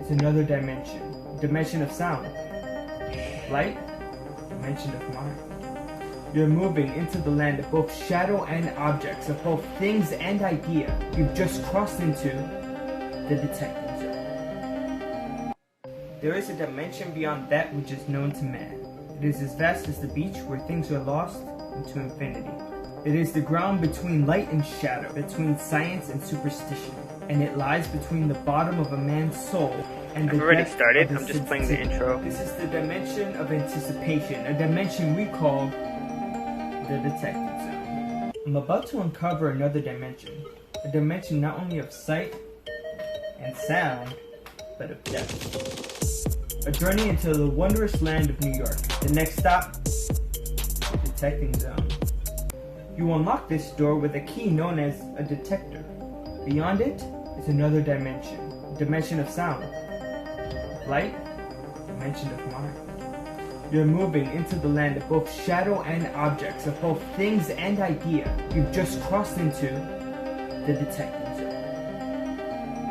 is another dimension. Dimension of sound. Light, dimension of mind. You're moving into the land of both shadow and objects, of both things and idea. You've just crossed into the detective zone. There is a dimension beyond that which is known to man. It is as vast as the beach where things are lost into infinity. It is the ground between light and shadow, between science and superstition, and it lies between the bottom of a man's soul and the I've already depth started. of his I'm just playing the intro. This is the dimension of anticipation, a dimension we call the detective zone. I'm about to uncover another dimension, a dimension not only of sight and sound, but of depth. A journey into the wondrous land of New York. The next stop, the detecting zone. You unlock this door with a key known as a detector. Beyond it is another dimension, a dimension of sound, light, dimension of mind. You're moving into the land of both shadow and objects, of both things and idea. You've just crossed into the detective zone.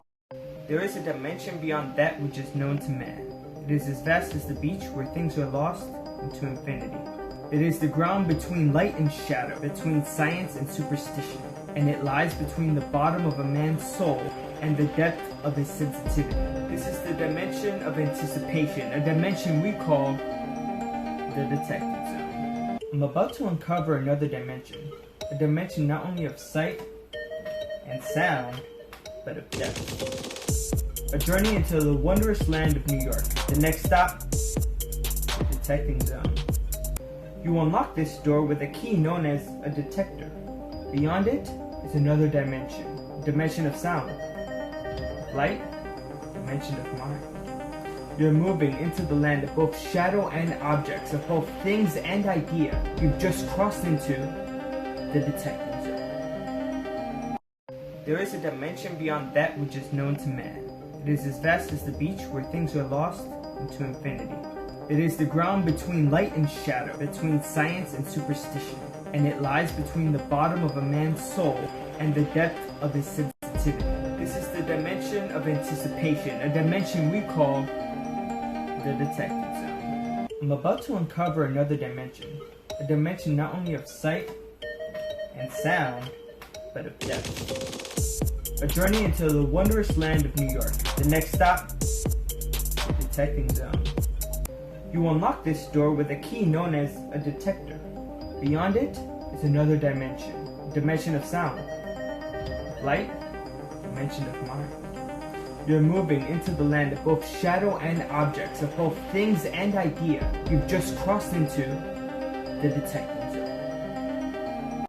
There is a dimension beyond that which is known to man. It is as vast as the beach where things are lost into infinity. It is the ground between light and shadow, between science and superstition, and it lies between the bottom of a man's soul and the depth of his sensitivity. This is the dimension of anticipation, a dimension we call the detective zone. I'm about to uncover another dimension, a dimension not only of sight and sound, but of depth. A journey into the wondrous land of New York. The next stop, the detecting zone. You unlock this door with a key known as a detector. Beyond it is another dimension, a dimension of sound, light, dimension of mind. You're moving into the land of both shadow and objects, of both things and idea. You've just crossed into the detective zone. There is a dimension beyond that which is known to man. It is as vast as the beach where things are lost into infinity. It is the ground between light and shadow, between science and superstition, and it lies between the bottom of a man's soul and the depth of his sensitivity. This is the dimension of anticipation, a dimension we call the detective zone. I'm about to uncover another dimension, a dimension not only of sight and sound, but of depth. A journey into the wondrous land of New York. The next stop, the detecting zone. You unlock this door with a key known as a detector. Beyond it is another dimension, a dimension of sound, light, dimension of mind. You're moving into the land of both shadow and objects, of both things and idea. You've just crossed into the detective zone.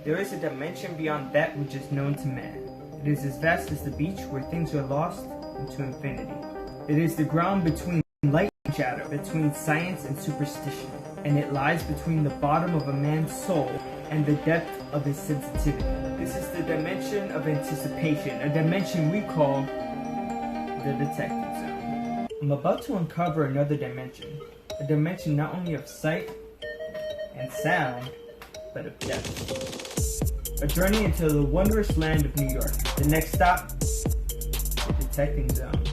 There is a dimension beyond that which is known to man. It is as vast as the beach where things are lost into infinity. It is the ground between light and shadow, between science and superstition, and it lies between the bottom of a man's soul and the depth of his sensitivity. This is the dimension of anticipation, a dimension we call the detective zone. I'm about to uncover another dimension, a dimension not only of sight and sound, but of depth. A journey into the wondrous land of New York. The next stop, the detecting zone.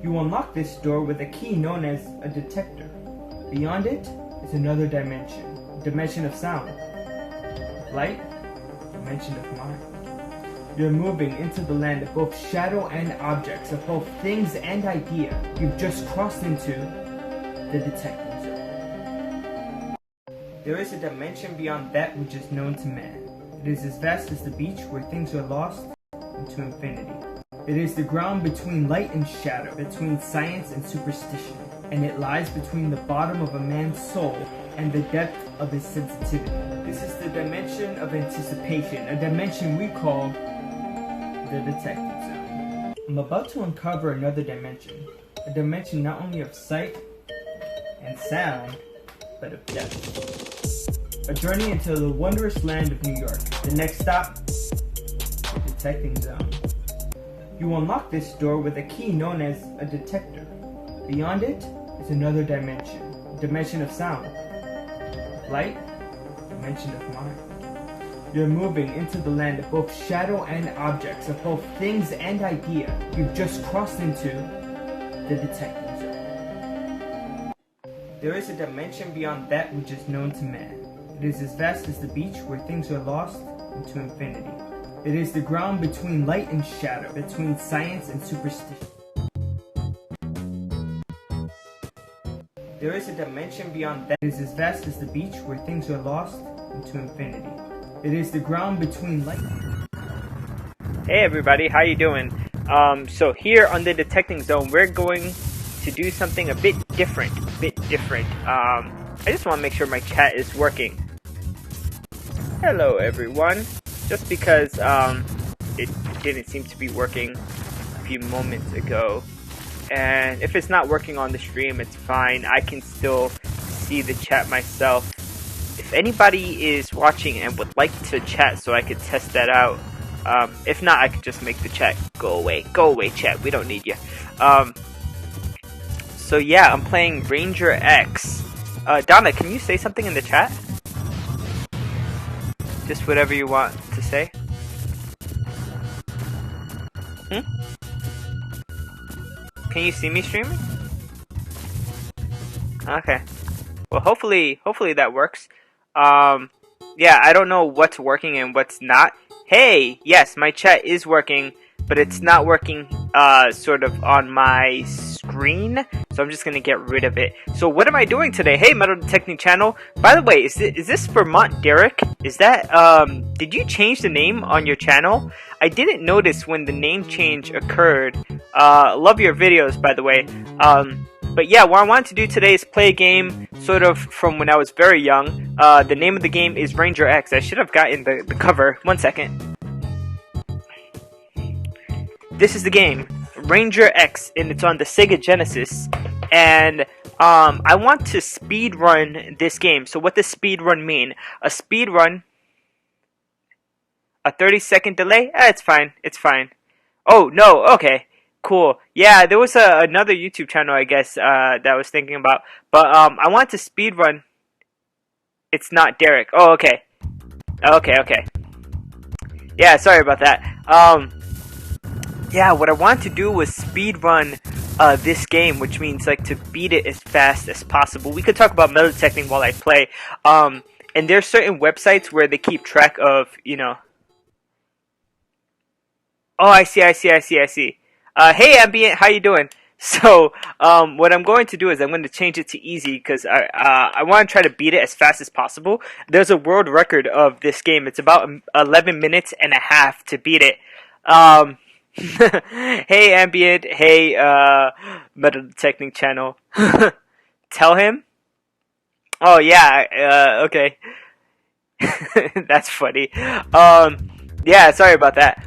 You unlock this door with a key known as a detector. Beyond it is another dimension, a dimension of sound, light, dimension of mind. You're moving into the land of both shadow and objects, of both things and idea. You've just crossed into the detective zone. There is a dimension beyond that which is known to man. It is as vast as the beach where things are lost into infinity. It is the ground between light and shadow, between science and superstition, and it lies between the bottom of a man's soul and the depth of his sensitivity. This is the dimension of anticipation, a dimension we call the detective zone. I'm about to uncover another dimension, a dimension not only of sight and sound, but of depth. A journey into the wondrous land of New York. The next stop, the detecting zone. You unlock this door with a key known as a detector. Beyond it is another dimension, a dimension of sound, light, dimension of mind. You're moving into the land of both shadow and objects, of both things and idea. You've just crossed into the detecting zone. There is a dimension beyond that which is known to man. It is as vast as the beach where things are lost into infinity. It is the ground between light and shadow, between science and superstition. There is a dimension beyond that. It is as vast as the beach where things are lost into infinity. It is the ground between light. Hey everybody, how you doing? So here on the detecting zone, we're going to do something a bit different. I just want to make sure my chat is working. Hello everyone. Just because it didn't seem to be working a few moments ago, and if it's not working on the stream, it's fine. I can still see the chat myself. If anybody is watching and would like to chat so I could test that out, if not, I could just make the chat go away. Go away, chat. We don't need you. So yeah, I'm playing Ranger X. Donna, can you say something in the chat? Just whatever you want to say. Can you see me streaming? Okay. Well, hopefully that works. Yeah, I don't know what's working and what's not. Hey, yes, my chat is working, but it's not working sort of on my screen, so I'm just gonna get rid of it. So what am I doing today? Hey, Metal Detecting Channel. By the way, is this Vermont Derek? Is that did you change the name on your channel? I didn't notice when the name change occurred. Love your videos, by the way. But yeah, what I wanted to do today is play a game sort of from when I was very young. The name of the game is Ranger X. I should have gotten the cover. 1 second. This is the game, Ranger X, and it's on the Sega Genesis. And I want to speed run this game. So what does speed run mean? A speed run, a 30-second delay? It's fine. It's fine. Oh, no. Okay. Cool. Yeah, there was another YouTube channel, I guess, that I was thinking about. But I want to speed run. It's not Derek. Oh, okay. Okay. Yeah, sorry about that. Yeah, what I wanted to do was speed run this game, which means like to beat it as fast as possible. We could talk about metal detecting while I play. And there's certain websites where they keep track of, you know. Oh, I see. Hey, Ambient, how you doing? So, what I'm going to do is I'm going to change it to easy because I want to try to beat it as fast as possible. There's a world record of this game. It's about 11 minutes and a half to beat it. Hey, Ambient. Hey, Metal Detecting Channel. Tell him? Oh, yeah, okay. That's funny. Yeah, sorry about that.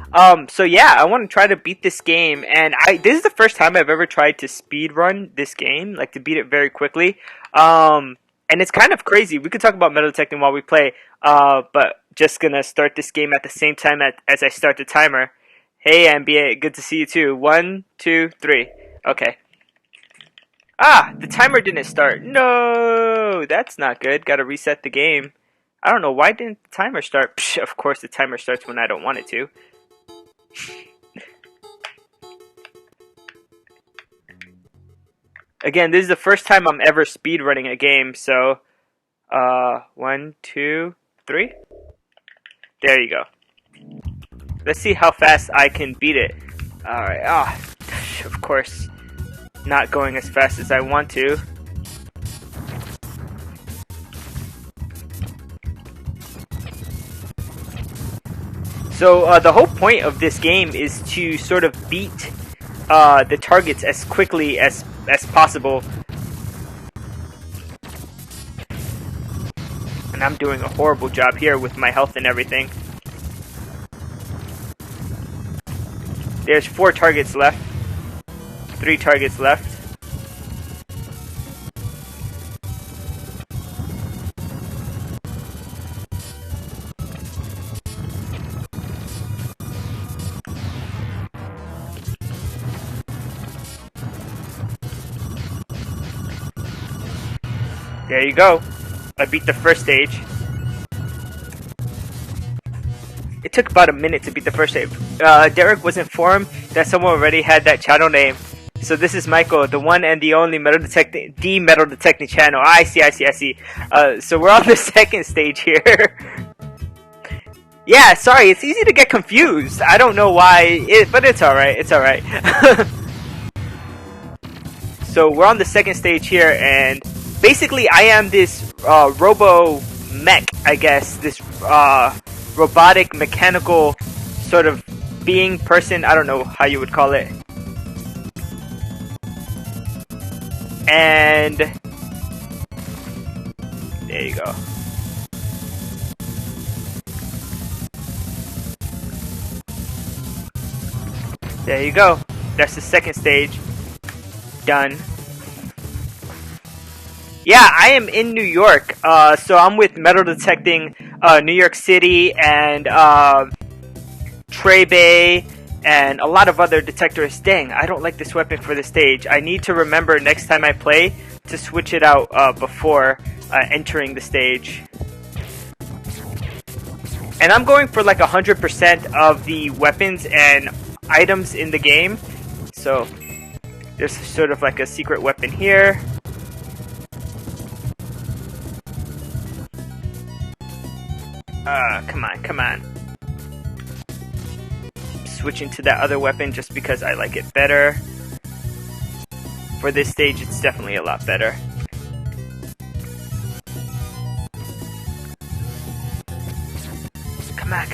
So yeah, I want to try to beat this game, and this is the first time I've ever tried to speed run this game, like to beat it very quickly. And it's kind of crazy. We could talk about metal detecting while we play, but just gonna start this game at the same time as I start the timer. Hey, Ambient, good to see you too. 1, 2, 3. Okay. Ah, the timer didn't start. No, that's not good. Gotta reset the game. I don't know, why didn't the timer start? Psh, of course the timer starts when I don't want it to. Again, this is the first time I'm ever speedrunning a game, so 1, 2, 3. There you go. Let's see how fast I can beat it. Alright, of course, not going as fast as I want to. So the whole point of this game is to sort of beat the targets as quickly as possible. And I'm doing a horrible job here with my health and everything. There's 4 targets left. 3 targets left. There you go. I beat the first stage. It took about a minute to beat the first stage. Derek was informed that someone already had that channel name. So this is Michael, the one and the only metal detecting channel. I see. So we're on the second stage here. Yeah, sorry, it's easy to get confused. I don't know why, but it's alright, it's alright. So we're on the second stage here, and basically I am this robo mech, I guess, this robotic mechanical sort of being person, I don't know how you would call it. And there you go. There you go. That's the second stage. Done. Yeah, I am in New York. So I'm with Metal Detecting New York City and Trey Bay and a lot of other detectors. Dang, I don't like this weapon for the stage. I need to remember next time I play to switch it out before entering the stage. And I'm going for like 100% of the weapons and items in the game. So there's sort of like a secret weapon here. Come on. Switching to that other weapon just because I like it better. For this stage, it's definitely a lot better. Come on.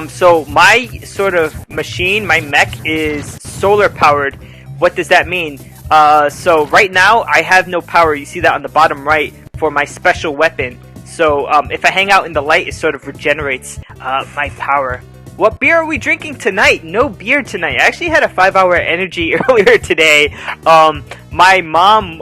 So my sort of machine, my mech, is solar powered. What does that mean? So right now I have no power. You see that on the bottom right for my special weapon. So if I hang out in the light, it sort of regenerates my power. What beer are we drinking tonight? No beer tonight. I actually had a 5-hour energy earlier today. My mom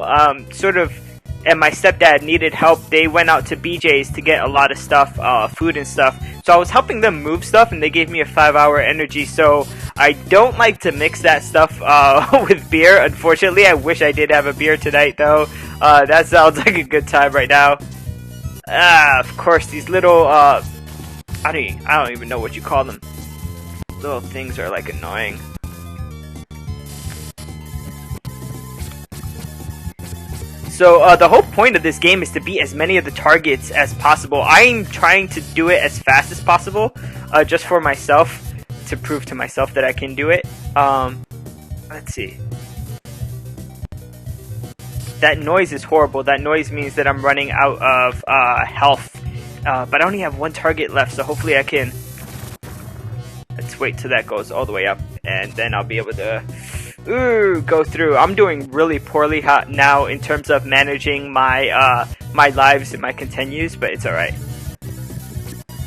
and my stepdad needed help. They went out to BJ's to get a lot of stuff, food and stuff. So I was helping them move stuff, and they gave me a 5-hour energy. So I don't like to mix that stuff with beer. Unfortunately, I wish I did have a beer tonight, though. That sounds like a good time right now. Of course, these little I don't even know what you call them. Little things are like annoying. So the whole point of this game is to beat as many of the targets as possible. I'm trying to do it as fast as possible, just for myself, to prove to myself that I can do it. Let's see. That noise is horrible. That noise means that I'm running out of health. But I only have one target left, so hopefully I can... Let's wait till that goes all the way up, and then I'll be able to go through. I'm doing really poorly now in terms of managing my my lives and my continues, but it's alright.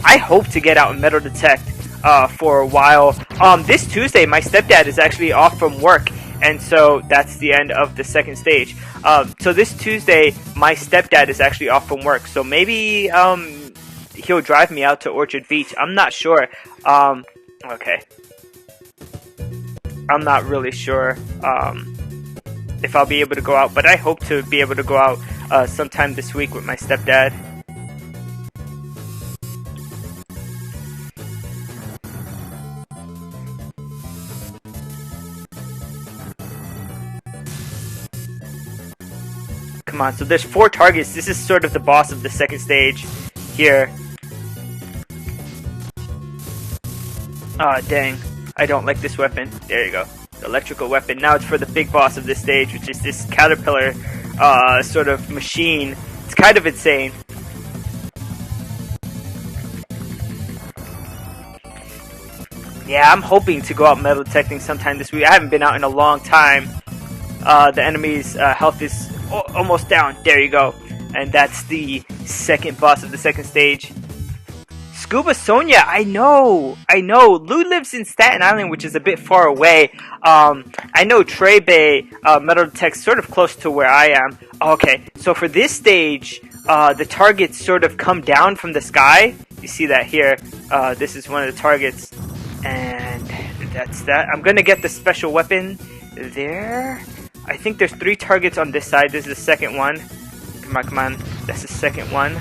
I hope to get out and metal detect for a while. This Tuesday, my stepdad is actually off from work, and so that's the end of the second stage. So this Tuesday, my stepdad is actually off from work, so maybe he'll drive me out to Orchard Beach. I'm not sure. Okay. I'm not really sure if I'll be able to go out, but I hope to be able to go out sometime this week with my stepdad. Come on, so there's 4 targets. This is sort of the boss of the second stage here. Aw, dang. I don't like this weapon. There you go. The electrical weapon. Now it's for the big boss of this stage, which is this caterpillar sort of machine. It's kind of insane. Yeah, I'm hoping to go out metal detecting sometime this week. I haven't been out in a long time. The enemy's health is almost down. There you go. And that's the second boss of the second stage. Scuba Sonia, I know. Lou lives in Staten Island, which is a bit far away. I know Trey Bay metal detects sort of close to where I am. Okay, so for this stage, the targets sort of come down from the sky. You see that here. This is one of the targets, and that's that. I'm gonna get the special weapon there. I think there's 3 targets on this side. This is the second one. Come on, come on. That's the second one.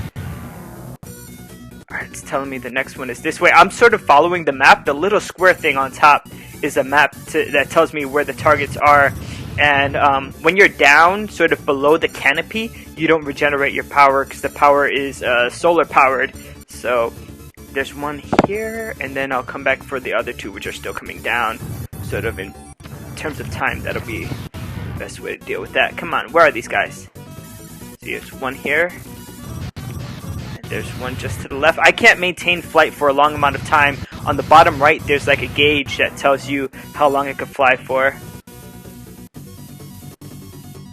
Alright, it's telling me the next one is this way. I'm sort of following the map. The little square thing on top is a map that tells me where the targets are. And when you're down, sort of below the canopy, you don't regenerate your power because the power is solar powered. So there's one here, and then I'll come back for the other 2, which are still coming down. Sort of in terms of time, that'll be the best way to deal with that. Come on, where are these guys? See, there's one here. There's one just to the left. I can't maintain flight for a long amount of time. On the bottom right, there's like a gauge that tells you how long it could fly for.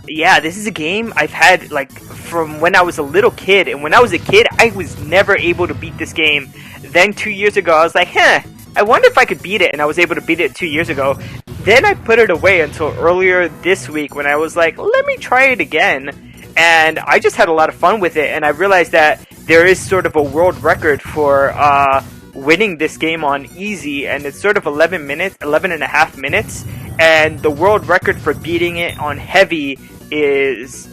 Yeah, this is a game I've had like from when I was a little kid. And when I was a kid, I was never able to beat this game. Then 2 years ago, I was like, I wonder if I could beat it. And I was able to beat it 2 years ago. Then I put it away until earlier this week when I was like, let me try it again. And I just had a lot of fun with it. And I realized that there is sort of a world record for winning this game on easy, and it's sort of 11 and a half minutes, and the world record for beating it on heavy is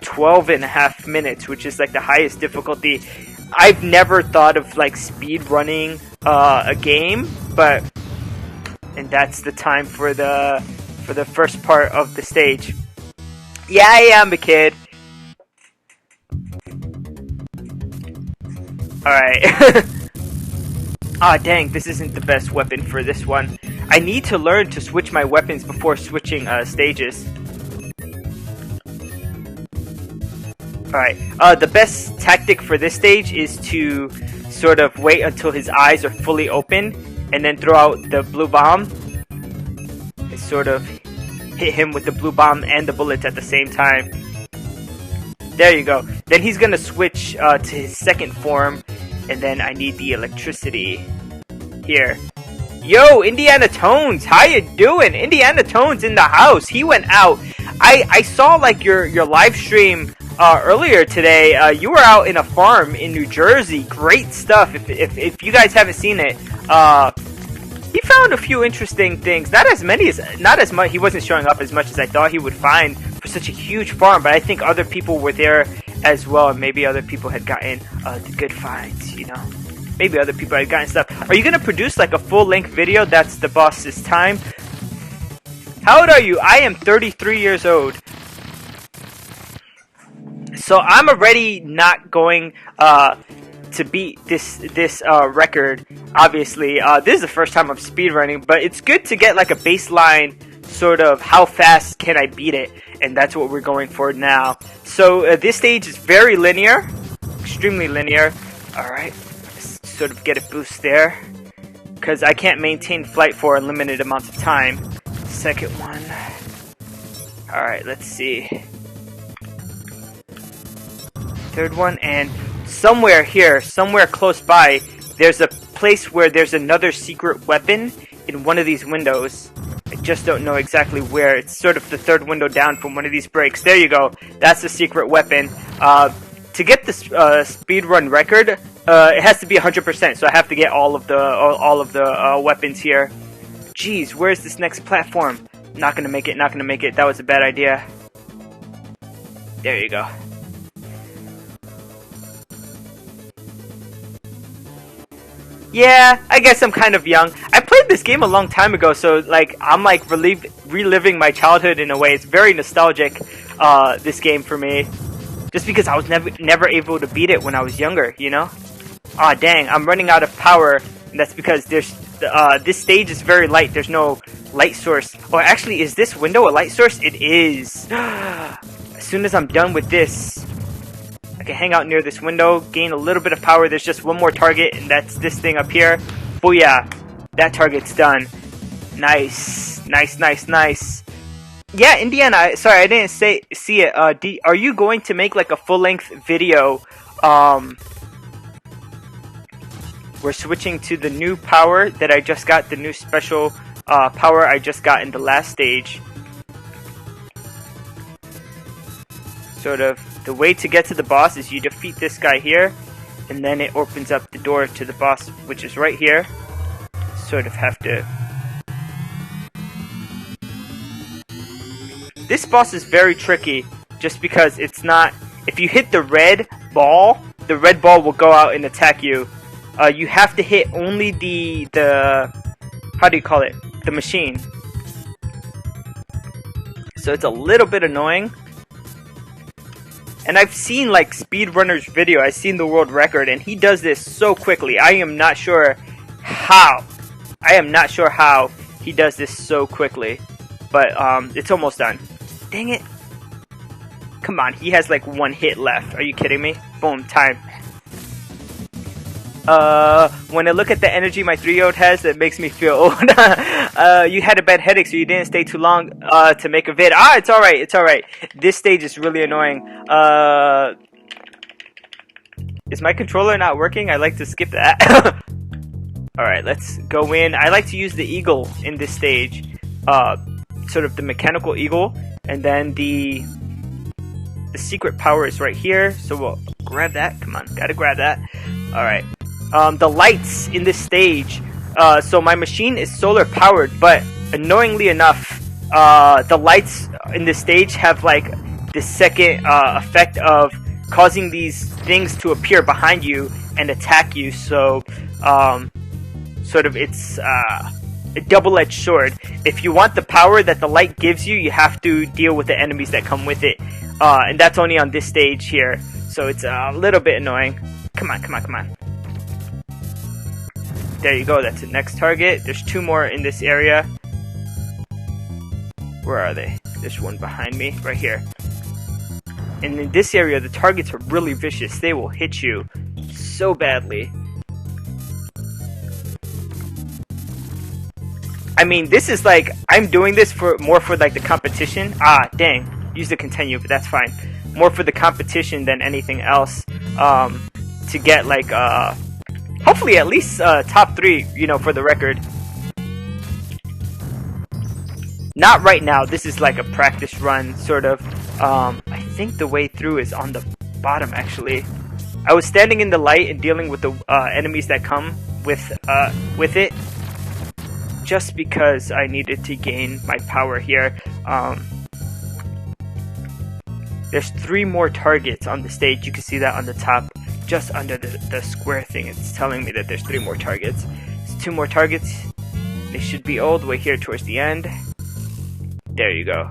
12 and a half minutes, which is like the highest difficulty. I've never thought of like speed running a game, and that's the time for the first part of the stage. Yeah, I am a kid. Alright. Ah, dang, this isn't the best weapon for this one. I need to learn to switch my weapons before switching stages. Alright, the best tactic for this stage is to sort of wait until his eyes are fully open and then throw out the blue bomb. And sort of hit him with the blue bomb and the bullets at the same time. There you go. Then he's gonna switch to his second form, and then I need the electricity here. Yo, Indiana Tones, how you doing? Indiana Tones in the house. He went out. I saw like your live stream earlier today. You were out in a farm in New Jersey. Great stuff. If you guys haven't seen it, he found a few interesting things. Not as much. He wasn't showing up as much as I thought he would find for such a huge farm, but I think other people were there as well, and maybe other people had gotten the good finds, you know? Maybe other people had gotten stuff. Are you gonna produce like a full-length video? That's the boss's time. How old are you? I am 33 years old. So I'm already not going to beat this record, obviously. This is the first time I'm speedrunning, but it's good to get like a baseline sort of how fast can I beat it, and that's what we're going for now. So this stage is very linear, extremely linear. Alright, let's sort of get a boost there, because I can't maintain flight for unlimited amounts of time. Second one. Alright, let's see. Third one, and somewhere here, somewhere close by, there's a place where there's another secret weapon in one of these windows. I just don't know exactly where. It's sort of the third window down from one of these breaks. There you go. That's the secret weapon. To get the speedrun record, it has to be 100%. So I have to get all of the weapons here. Jeez, where's this next platform? Not gonna make it. Not gonna make it. That was a bad idea. There you go. Yeah, I guess I'm kind of young. I played this game a long time ago, so like I'm like reliving my childhood in a way. It's very nostalgic, this game for me, just because I was never able to beat it when I was younger, you know. Aw, dang, I'm running out of power, and that's because there's this stage is very light. There's no light source. Oh, actually, is this window a light source? It is. As soon as I'm done with this, I can hang out near this window, gain a little bit of power. There's just one more target, and that's this thing up here. Booyah! That target's done. Nice. Nice, nice, nice. Yeah, Indiana, sorry, I didn't see it. Are you going to make like a full-length video? We're switching to the new power that I just got, the new special power I just got in the last stage. Sort of, the way to get to the boss is you defeat this guy here, and then it opens up the door to the boss, which is right here. Sort of have to... this boss is very tricky just because it's not, if you hit the red ball will go out and attack you. You have to hit only the how do you call it? The machine. So it's a little bit annoying. And I've seen like SpeedRunner's video, I've seen the world record, and he does this so quickly. I am not sure how he does this so quickly. But it's almost done. Dang it. Come on, he has like one hit left. Are you kidding me? Boom, time. When I look at the energy my 3-year-old has, it makes me feel old. You had a bad headache, so you didn't stay too long to make a vid. It's alright, it's alright. This stage is really annoying. Is my controller not working? I like to skip that. Alright, let's go in. I like to use the eagle in this stage. Sort of the mechanical eagle. And then the secret power is right here. So we'll grab that. Come on, gotta grab that. Alright. The lights in this stage, so my machine is solar powered, but annoyingly enough, the lights in this stage have like the second effect of causing these things to appear behind you and attack you. So sort of it's a double-edged sword. If you want the power that the light gives you, you have to deal with the enemies that come with it, and that's only on this stage here, so it's a little bit annoying. Come on, come on, come on. There you go, that's the next target. There's 2 more in this area. Where are they? There's one behind me, right here. And in this area, the targets are really vicious. They will hit you so badly. I mean, this is like, I'm doing this more for like the competition. Dang, use the continue, but that's fine. More for the competition than anything else. To get like, hopefully at least top 3, you know, for the record. Not right now, this is like a practice run, sort of. I think the way through is on the bottom, actually. I was standing in the light and dealing with the enemies that come with it, just because I needed to gain my power here. There's 3 more targets on the stage. You can see that on the top, just under the square thing. It's telling me that there's 3 more targets. There's 2 more targets. They should be all the way here towards the end. There you go.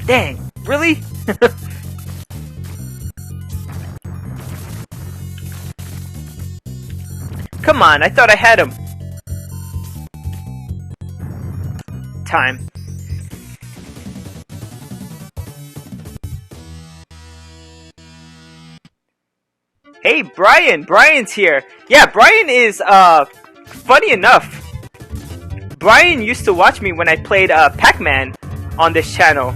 Dang, really? Come on, I thought I had him. Time. Hey, Brian! Brian's here! Yeah, Brian is, funny enough, Brian used to watch me when I played, Pac-Man on this channel.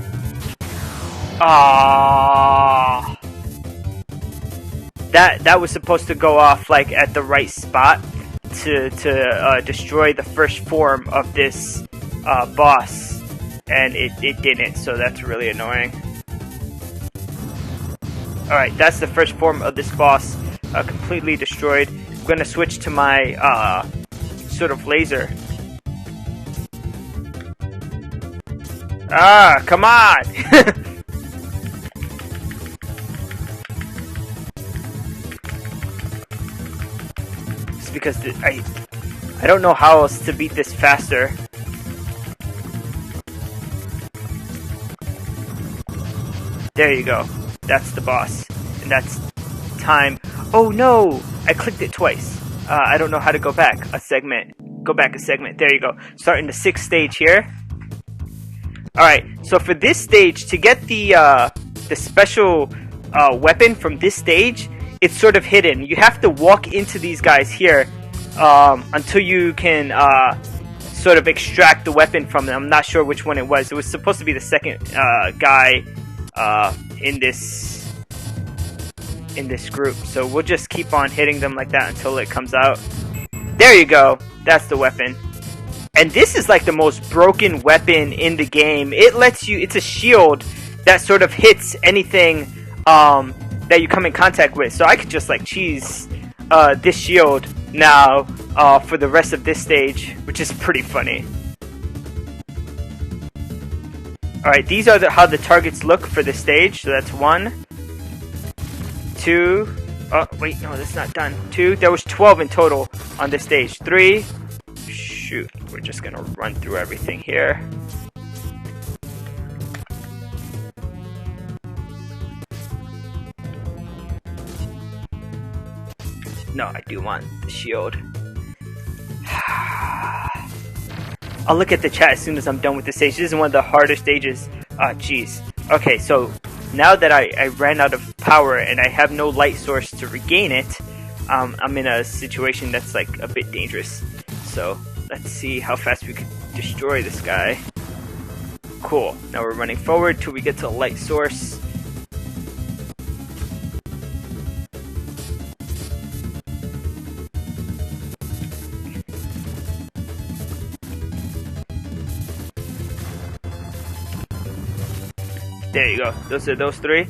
That was supposed to go off, like, at the right spot to destroy the first form of this, boss. And it didn't, so that's really annoying. Alright, that's the first form of this boss, completely destroyed. I'm gonna switch to my, sort of laser. Come on! It's because I don't know how else to beat this faster. There you go. That's the boss. And that's time. Oh no! I clicked it twice. I don't know how to go back a segment. Go back a segment. There you go. Starting the 6th stage here. Alright, so for this stage, to get the special weapon from this stage, it's sort of hidden. You have to walk into these guys here until you can sort of extract the weapon from them. I'm not sure which one it was. It was supposed to be the second guy in this group. So we'll just keep on hitting them like that until it comes out. There you go. That's the weapon. And this is like the most broken weapon in the game. It lets you, it's a shield that sort of hits anything that you come in contact with. So I could just like cheese this shield now for the rest of this stage, which is pretty funny. Alright, these are how the targets look for this stage. So that's 1, 2, oh wait, no, that's not done. 2, there was 12 in total on this stage. 3, shoot, we're just gonna run through everything here. No, I do want the shield. I'll look at the chat as soon as I'm done with the stage. This is one of the harder stages. Jeez. Okay, so now that I ran out of power and I have no light source to regain it, I'm in a situation that's like a bit dangerous. So let's see how fast we can destroy this guy. Cool. Now we're running forward till we get to a light source. There you go. Those are those 3.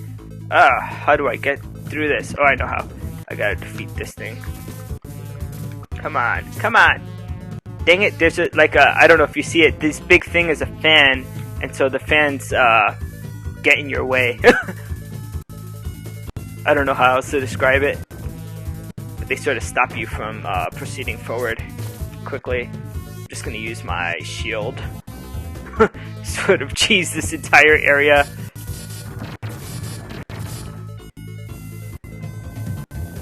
How do I get through this? Oh, I know how. I gotta defeat this thing. Come on, come on! Dang it! There's I don't know if you see it. This big thing is a fan, and so the fans get in your way. I don't know how else to describe it, but they sort of stop you from proceeding forward quickly. I'm just gonna use my shield. Sort of cheese this entire area.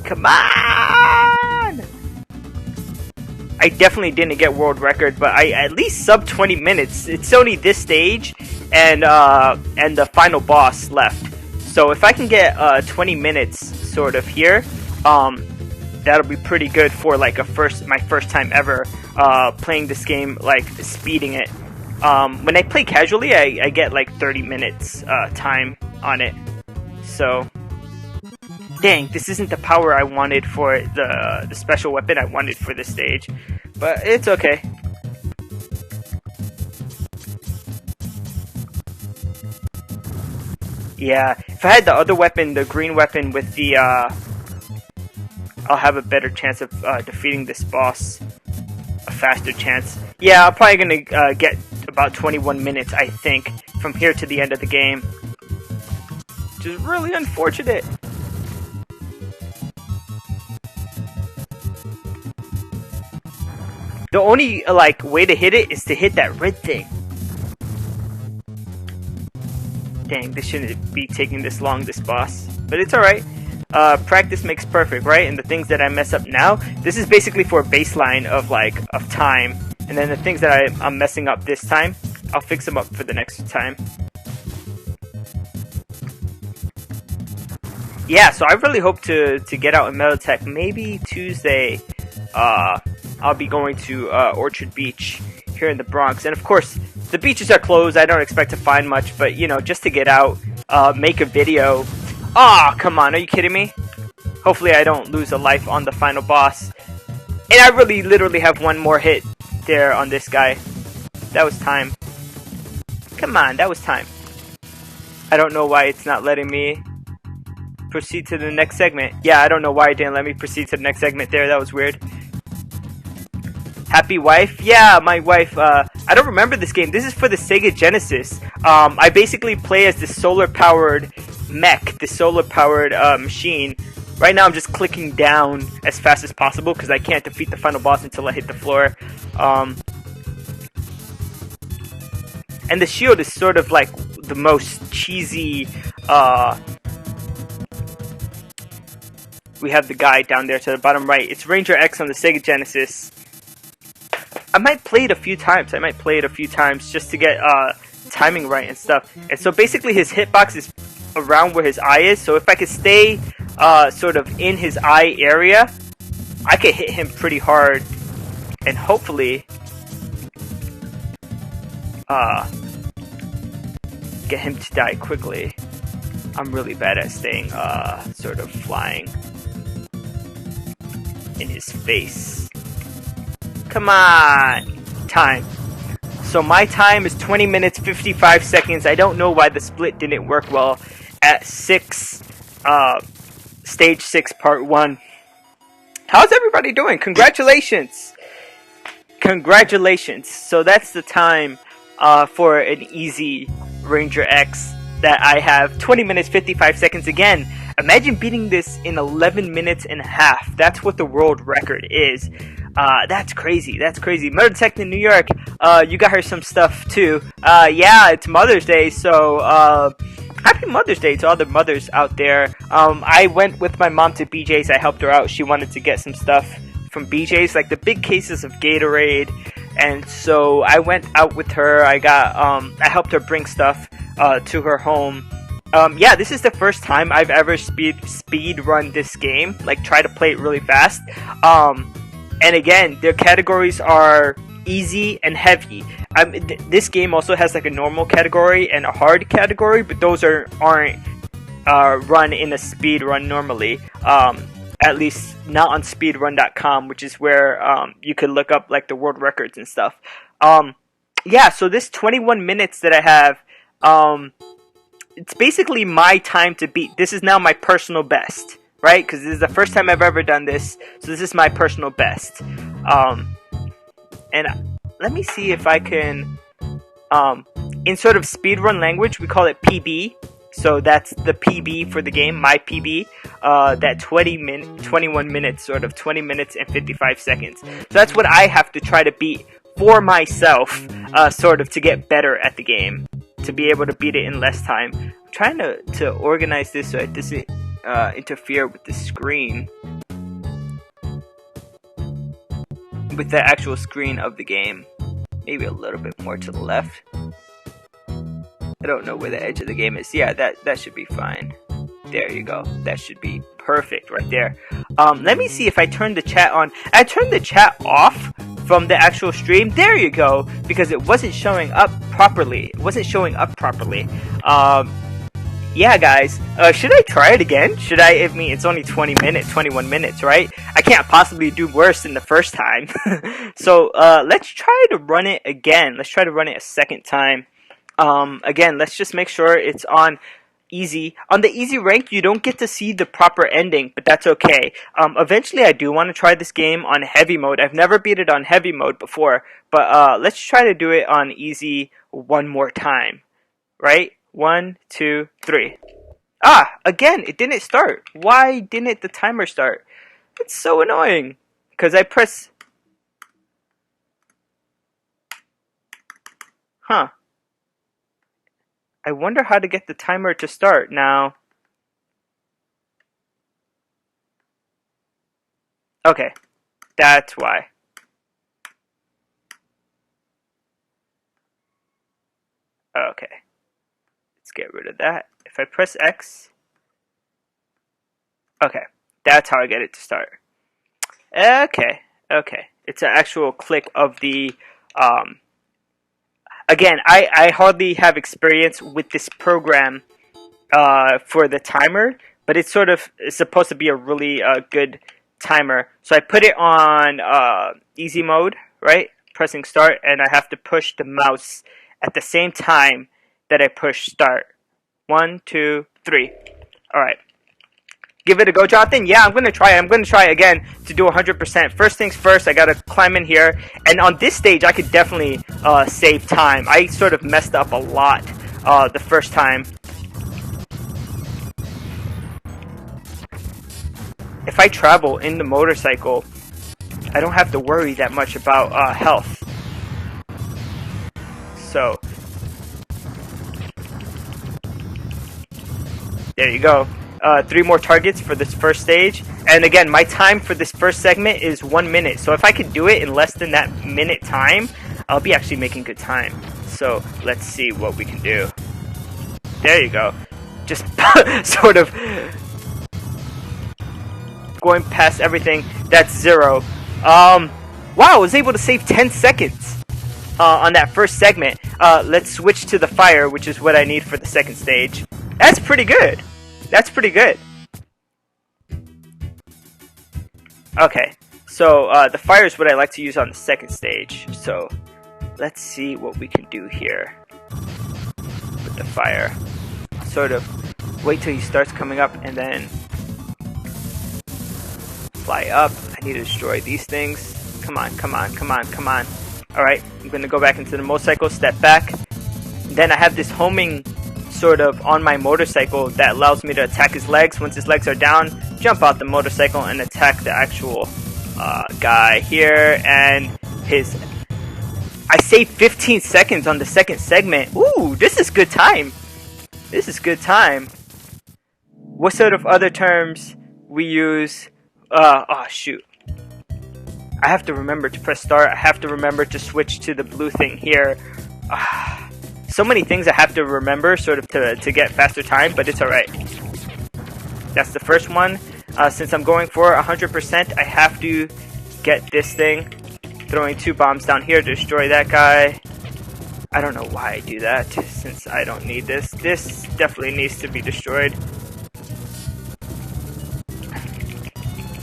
Come on! I definitely didn't get world record, but I at least sub 20 minutes. It's only this stage and the final boss left. So if I can get 20 minutes sort of here, that'll be pretty good for like my first time ever playing this game, like speeding it. When I play casually, I get like 30 minutes time on it. So, dang, this isn't the power I wanted for the special weapon I wanted for this stage. But it's okay. Yeah, if I had the other weapon, the green weapon with the, I'll have a better chance of defeating this boss. A faster chance. Yeah, I'm probably gonna get about 21 minutes, I think, from here to the end of the game. Which is really unfortunate. The only, way to hit it is to hit that red thing. Dang, this shouldn't be taking this long, this boss. But it's alright. Practice makes perfect, right? And the things that I mess up now, this is basically for a baseline of time. And then the things that I'm messing up this time, I'll fix them up for the next time. Yeah, so I really hope to get out in Metaltech maybe Tuesday. I'll be going to Orchard Beach here in the Bronx. And of course, the beaches are closed. I don't expect to find much, but you know, just to get out, make a video. Aw, come on, are you kidding me? Hopefully I don't lose a life on the final boss. And I really literally have one more hit there on this guy. That was time. Come on, that was time. I don't know why it's not letting me proceed to the next segment. Yeah, I don't know why it didn't let me proceed to the next segment there. That was weird. Happy wife? Yeah, my wife. I don't remember this game. This is for the Sega Genesis. I basically play as this solar-powered mech, this solar-powered machine. Right now I'm just clicking down as fast as possible because I can't defeat the final boss until I hit the floor. And the shield is sort of like the most cheesy. We have the guy down there to the bottom right. It's Ranger X on the Sega Genesis. I might play it a few times. Just to get timing right and stuff. And so basically his hitbox is around where his eye is. So if I could stay sort of in his eye area, I could hit him pretty hard. And hopefully get him to die quickly. I'm really bad at staying sort of flying in his face. Come on! Time. So my time is 20 minutes 55 seconds. I don't know why the split didn't work well at stage 6 part 1. How's everybody doing? Congratulations! Congratulations! So that's the time for an easy Ranger X that I have. 20 minutes 55 seconds again. Imagine beating this in 11 minutes and a half. That's what the world record is. That's crazy. That's crazy. Murder Detective in New York. You got her some stuff too. Yeah, it's Mother's Day, so happy Mother's Day to all the mothers out there. I went with my mom to BJ's. I helped her out. She wanted to get some stuff from BJ's, like the big cases of Gatorade, and so I went out with her. I helped her bring stuff to her home. Yeah, this is the first time I've ever speed run this game, like try to play it really fast. And again, their categories are easy and heavy. This game also has like a normal category and a hard category, but those aren't run in a speed run normally. At least not on SpeedRun.com, which is where you could look up like the world records and stuff. Yeah, so this 21 minutes that I have, it's basically my time to beat. This is now my personal best, right? Because this is the first time I've ever done this, so this is my personal best. And let me see if I can, in sort of speedrun language, we call it PB. So that's the PB for the game, my PB. That 21 minutes, sort of 20 minutes and 55 seconds. So that's what I have to try to beat for myself, sort of to get better at the game, to be able to beat it in less time. I'm trying to organize this so it doesn't interfere with the screen, with the actual screen of the game. Maybe a little bit more to the left. I don't know where the edge of the game is. Yeah, that should be fine. There you go. That should be perfect right there. Let me see if I turn the chat on. I turned the chat off from the actual stream. There you go, because it wasn't showing up properly. Yeah, guys. Should I try it again? Should I? I mean, it's only 21 minutes, right? I can't possibly do worse than the first time. So let's try to run it again. Let's try to run it a second time. Again, let's just make sure it's on easy. On the easy rank, you don't get to see the proper ending, but that's okay. Eventually, I do want to try this game on heavy mode. I've never beat it on heavy mode before, but let's try to do it on easy one more time. Right? 1, 2, 3. Ah, again, it didn't start. Why didn't the timer start? It's so annoying. Because I press... Huh. I wonder how to get the timer to start now. Okay, that's why. Okay, let's get rid of that. If I press X, okay, that's how I get it to start. Okay, it's an actual click of the, again, I hardly have experience with this program for the timer, but it's supposed to be a really good timer. So I put it on easy mode, right? Pressing start, and I have to push the mouse at the same time that I push start. 1, 2, 3. All right. Give it a go, Jonathan. Yeah, I'm gonna try. I'm gonna try again to do 100%. First things first, I gotta climb in here, and on this stage, I could definitely save time. I sort of messed up a lot the first time. If I travel in the motorcycle, I don't have to worry that much about health. So there you go. 3 more targets for this first stage. And again, my time for this first segment is 1 minute. So if I could do it in less than that minute time, I'll be actually making good time. So let's see what we can do. There you go. Just sort of going past everything. That's 0. Wow, I was able to save 10 seconds on that first segment. Let's switch to the fire, which is what I need for the second stage. That's pretty good. That's pretty good. Okay, so the fire is what I like to use on the second stage. So let's see what we can do here with the fire. Sort of wait till he starts coming up and then fly up. I need to destroy these things. Come on, come on, come on, come on. Alright, I'm going to go back into the motorcycle, step back. Then I have this homing sort of on my motorcycle that allows me to attack his legs. Once his legs are down, jump out the motorcycle and attack the actual guy here. And his... I saved 15 seconds on the second segment. Ooh, this is good time. This is good time. What sort of other terms we use? Oh shoot. I have to remember to press start. I have to remember to switch to the blue thing here. So many things I have to remember sort of to get faster time, but it's alright. That's the first one. Since I'm going for 100%, I have to get this thing. Throwing 2 bombs down here to destroy that guy. I don't know why I do that, since I don't need this. This definitely needs to be destroyed.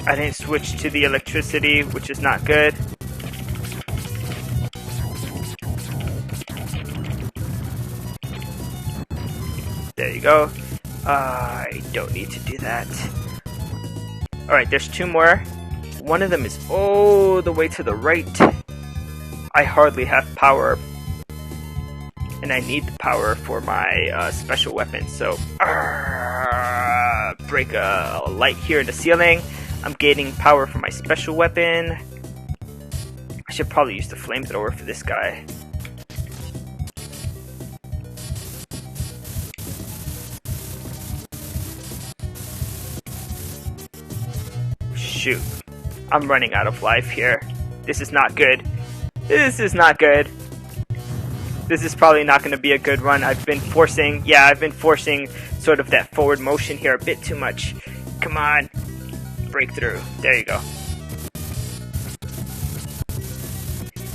I didn't switch to the electricity, which is not good. There you go. I don't need to do that. Alright, there's 2 more. One of them is all the way to the right. I hardly have power. And I need the power for my special weapon. So, break a light here in the ceiling. I'm gaining power for my special weapon. I should probably use the flamethrower for this guy. Shoot. I'm running out of life here. This is not good. This is not good. This is probably not going to be a good run. I've been forcing sort of that forward motion here a bit too much. Come on. Breakthrough. There you go.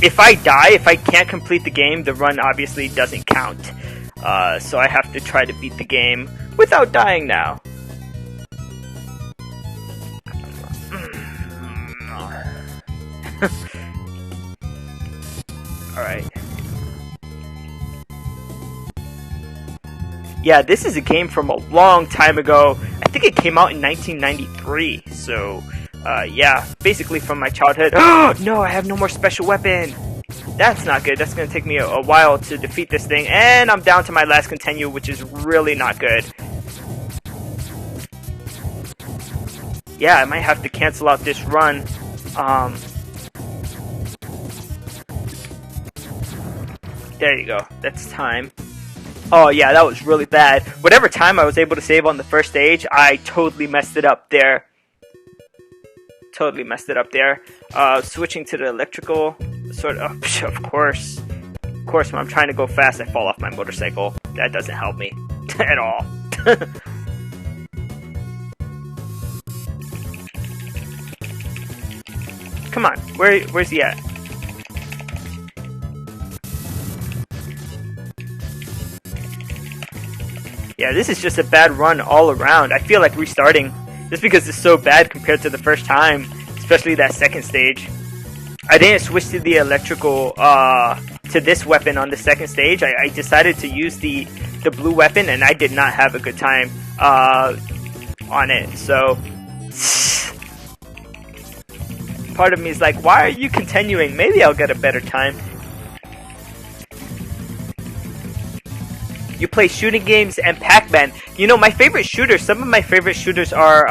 If I die, if I can't complete the game, the run obviously doesn't count. So I have to try to beat the game without dying now. Alright. Yeah, this is a game from a long time ago. I think it came out in 1993. So, yeah, basically from my childhood. Oh, no, I have no more special weapon. That's not good. That's going to take me a while to defeat this thing. And I'm down to my last continue, which is really not good. Yeah, I might have to cancel out this run. There you go. That's time. Oh yeah, that was really bad. Whatever time I was able to save on the first stage, I totally messed it up there. Totally messed it up there. Switching to the electrical, sort of course. Of course, when I'm trying to go fast, I fall off my motorcycle. That doesn't help me at all. Come on, where's he at? Yeah, this is just a bad run all around. I feel like restarting, just because it's so bad compared to the first time, especially that second stage. I didn't switch to the electrical, to this weapon on the second stage. I decided to use the blue weapon, and I did not have a good time, on it, so... Part of me is like, why are you continuing? Maybe I'll get a better time. You play shooting games and Pac-Man. You know, my favorite shooters, some of my favorite shooters are,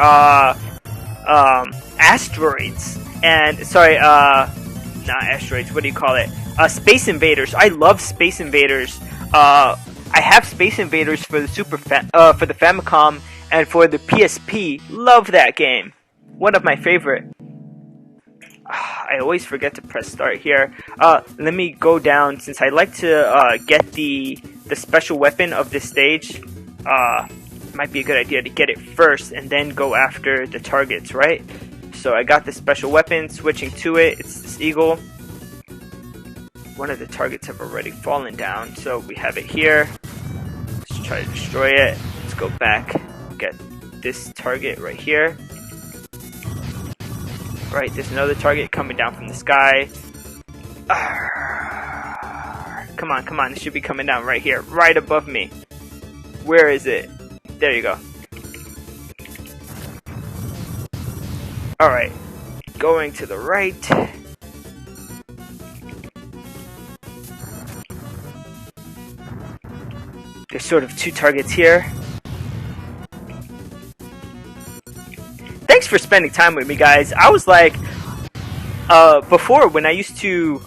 asteroids. And, sorry, not asteroids, what do you call it? Space Invaders. I love Space Invaders. I have Space Invaders for the for the Famicom and for the PSP. Love that game. One of my favorite. I always forget to press start here. Let me go down, since I like to get the special weapon of this stage. Might be a good idea to get it first and then go after the targets, right? So I got the special weapon, switching to it. It's this eagle. One of the targets have already fallen down, so we have it here. Let's try to destroy it. Let's go back, get this target right here. Right, there's another target coming down from the sky. Come on, come on. It should be coming down right here, right above me. Where is it? There you go. Alright, going to the right. There's sort of 2 targets here. Thanks for spending time with me, guys. I was like, before when I used to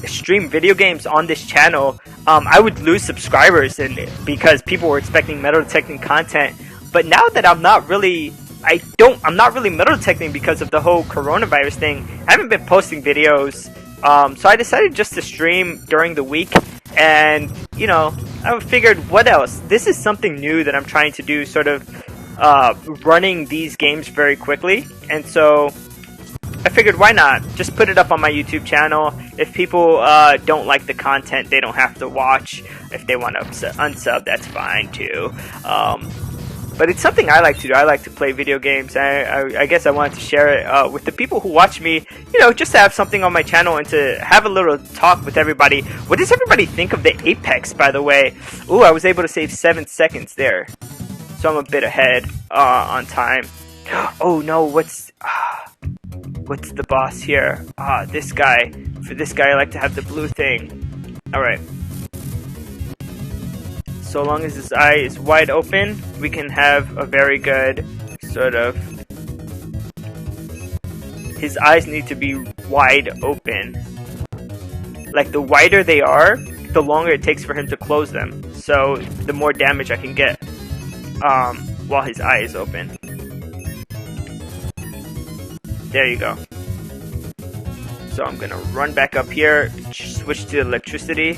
stream video games on this channel, I would lose subscribers because people were expecting metal detecting content. But now that I'm not really metal detecting because of the whole coronavirus thing. I haven't been posting videos, so I decided just to stream during the week. And you know, I figured, what else? This is something new that I'm trying to do, sort of running these games very quickly. And so I figured, why not just put it up on my YouTube channel? If people don't like the content, they don't have to watch. If they want to unsub, that's fine too. But it's something I like to do. I like to play video games. I guess I wanted to share it with the people who watch me, you know, just to have something on my channel and to have a little talk with everybody. What does everybody think of the Apex, by the way? Ooh, I was able to save 7 seconds there. So I'm a bit ahead on time. Oh no, what's the boss here? This guy. For this guy, I like to have the blue thing. Alright. So long as his eye is wide open, we can have a very good sort of... His eyes need to be wide open. Like, the wider they are, the longer it takes for him to close them. So, the more damage I can get while his eye is open. There you go. So I'm gonna run back up here, switch to electricity.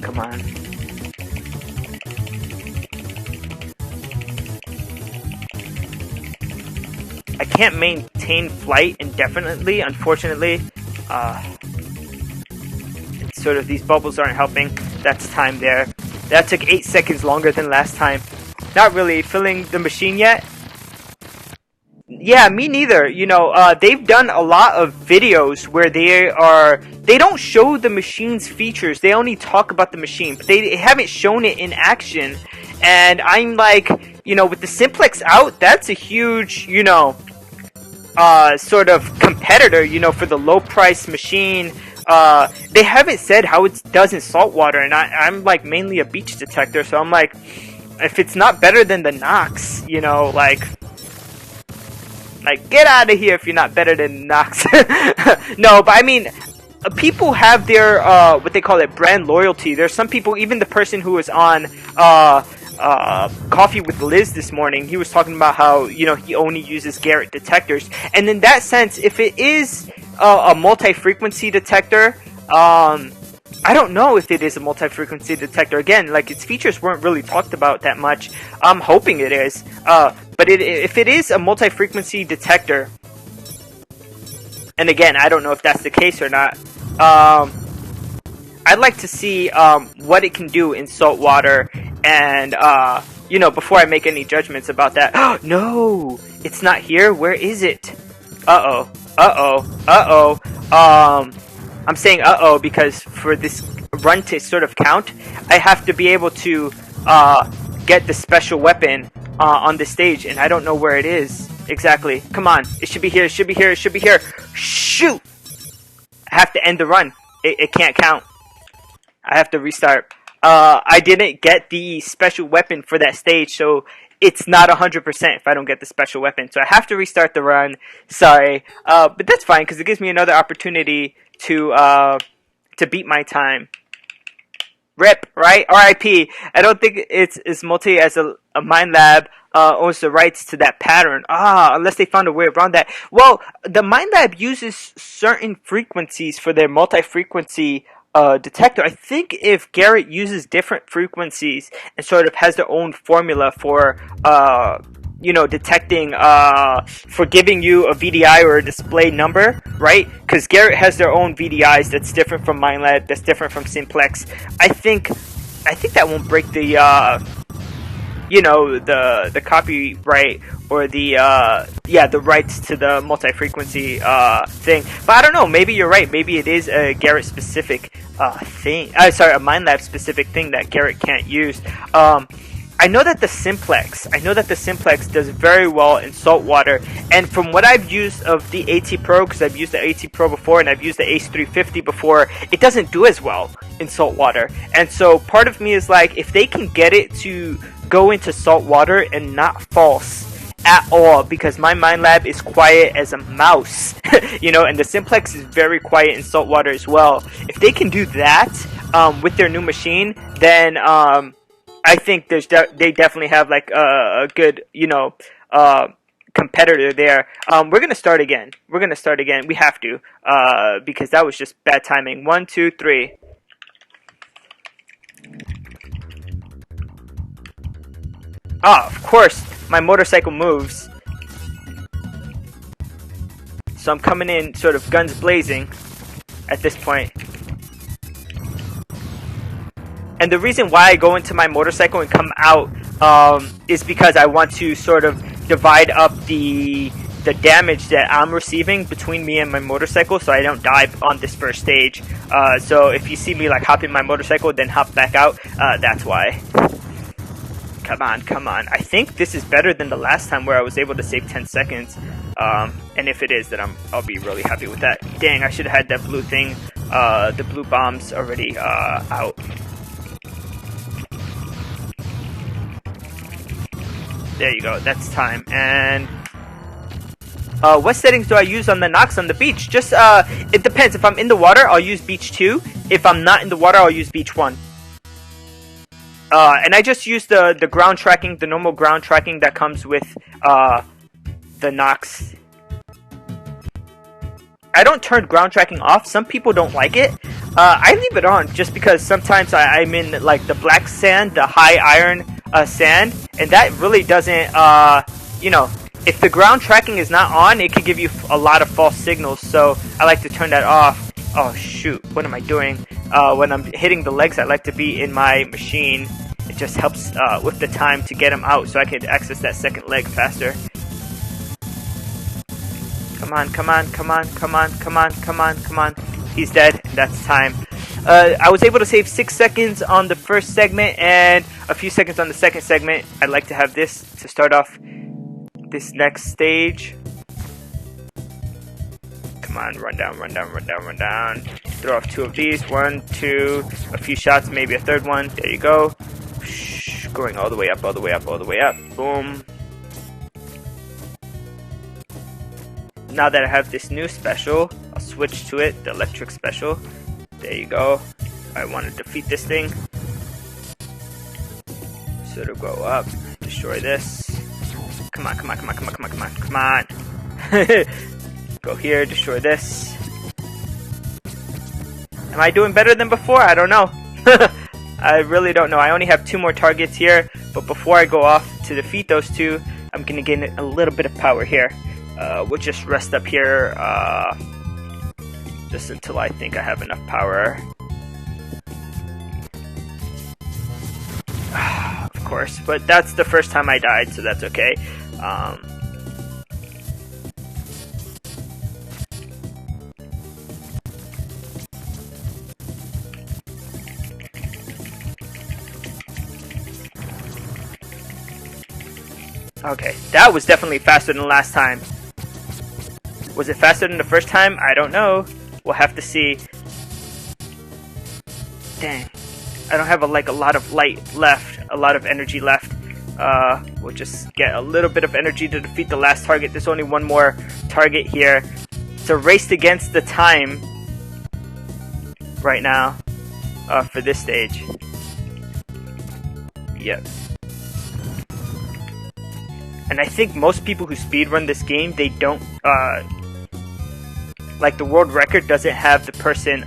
Come on. I can't maintain flight indefinitely, unfortunately. It's sort of, these bubbles aren't helping. That's time there. That took 8 seconds longer than last time. Not really filling the machine yet. Yeah, me neither. You know, they've done a lot of videos where they don't show the machine's features. They only talk about the machine, but they haven't shown it in action. And I'm like, you know, with the Simplex out, that's a huge, you know, sort of competitor, you know, for the low price machine. They haven't said how it does in saltwater, and I'm like mainly a beach detector, so I'm like, if it's not better than the Nox, you know, like get out of here if you're not better than Nox. No, but I mean, people have their what they call it, brand loyalty. There's some people, even the person who was on Coffee with Liz this morning, he was talking about how, you know, he only uses Garrett detectors. And in that sense, if it is a multi-frequency detector, I don't know if it is a multi-frequency detector. Again, like, its features weren't really talked about that much. I'm hoping it is. But if it is a multi-frequency detector, and again, I don't know if that's the case or not, I'd like to see what it can do in salt water, and you know, before I make any judgments about that. No, it's not here. Where is it? Uh-oh. I'm saying uh-oh because for this run to sort of count, I have to be able to get the special weapon on the stage, and I don't know where it is exactly. Come on, it should be here, it should be here, it should be here. Shoot! I have to end the run. It can't count. I have to restart. I didn't get the special weapon for that stage, so it's not 100% if I don't get the special weapon. So I have to restart the run. Sorry. But that's fine, because it gives me another opportunity to beat my time. RIP, right? RIP. I don't think it's multi as a Mind Lab owns the rights to that pattern. Unless they found a way around that. Well, the Mind Lab uses certain frequencies for their multi-frequency detector. I think if Garrett uses different frequencies and sort of has their own formula for you know, detecting, for giving you a VDI or a display number, right? Because Garrett has their own VDIs that's different from MindLab, that's different from Simplex. I think that won't break the you know, the copyright or the the rights to the multi-frequency thing. But I don't know, maybe you're right. Maybe it is a Garrett specific thing. Sorry, a Mind Lab specific thing that Garrett can't use. I know that the Simplex does very well in saltwater, and from what I've used of the AT Pro, because I've used the AT Pro before and I've used the Ace 350 before, it doesn't do as well in saltwater. And so part of me is like, if they can get it to go into saltwater and not false at all, because my Mind Lab is quiet as a mouse, you know, and the Simplex is very quiet in saltwater as well. If they can do that with their new machine, then I think they definitely have like a good, you know, competitor there. We're gonna start again. We have to, because that was just bad timing. 1, 2, 3. Ah, of course, my motorcycle moves. So I'm coming in sort of guns blazing at this point. And the reason why I go into my motorcycle and come out is because I want to sort of divide up the damage that I'm receiving between me and my motorcycle, so I don't die on this first stage. So if you see me like hop in my motorcycle then hop back out, that's why. Come on. I think this is better than the last time where I was able to save 10 seconds. And if it is, then I'll be really happy with that. Dang, I should have had that blue thing, the blue bombs already out. There you go, that's time. And what settings do I use on the Nox on the beach? Just, it depends. If I'm in the water, I'll use beach 2. If I'm not in the water, I'll use beach 1. And I just use the ground tracking, the normal ground tracking that comes with the Nox. I don't turn ground tracking off. Some people don't like it. I leave it on just because sometimes I'm in like the black sand, the high iron sand, and that really doesn't, you know, if the ground tracking is not on, it could give you a lot of false signals, so I like to turn that off. Oh shoot, what am I doing? When I'm hitting the legs, I like to be in my machine. It just helps with the time to get them out so I can access that second leg faster. Come on. He's dead, and that's time. I was able to save 6 seconds on the first segment and a few seconds on the second segment. I'd like to have this to start off this next stage. Come on, run down. Throw off 2 of these. 1, 2, a few shots, maybe a third one. There you go. Going all the way up. Boom. Now that I have this new special, I'll switch to it, the electric special. There you go. I want to defeat this thing. So it'll go up, destroy this. Come on. Go here, destroy this. Am I doing better than before? I don't know. I really don't know. I only have 2 more targets here, but before I go off to defeat those 2, I'm gonna gain a little bit of power here. We'll just rest up here, just until I think I have enough power. Of course, but that's the first time I died, so that's okay. Okay, that was definitely faster than last time. Was it faster than the first time? I don't know. We'll have to see. Dang. I don't have a lot of light left, a lot of energy left. We'll just get a little bit of energy to defeat the last target. There's only one more target here. It's a race against the time right now for this stage. Yep. And I think most people who speedrun this game, they don't, like the world record doesn't have the person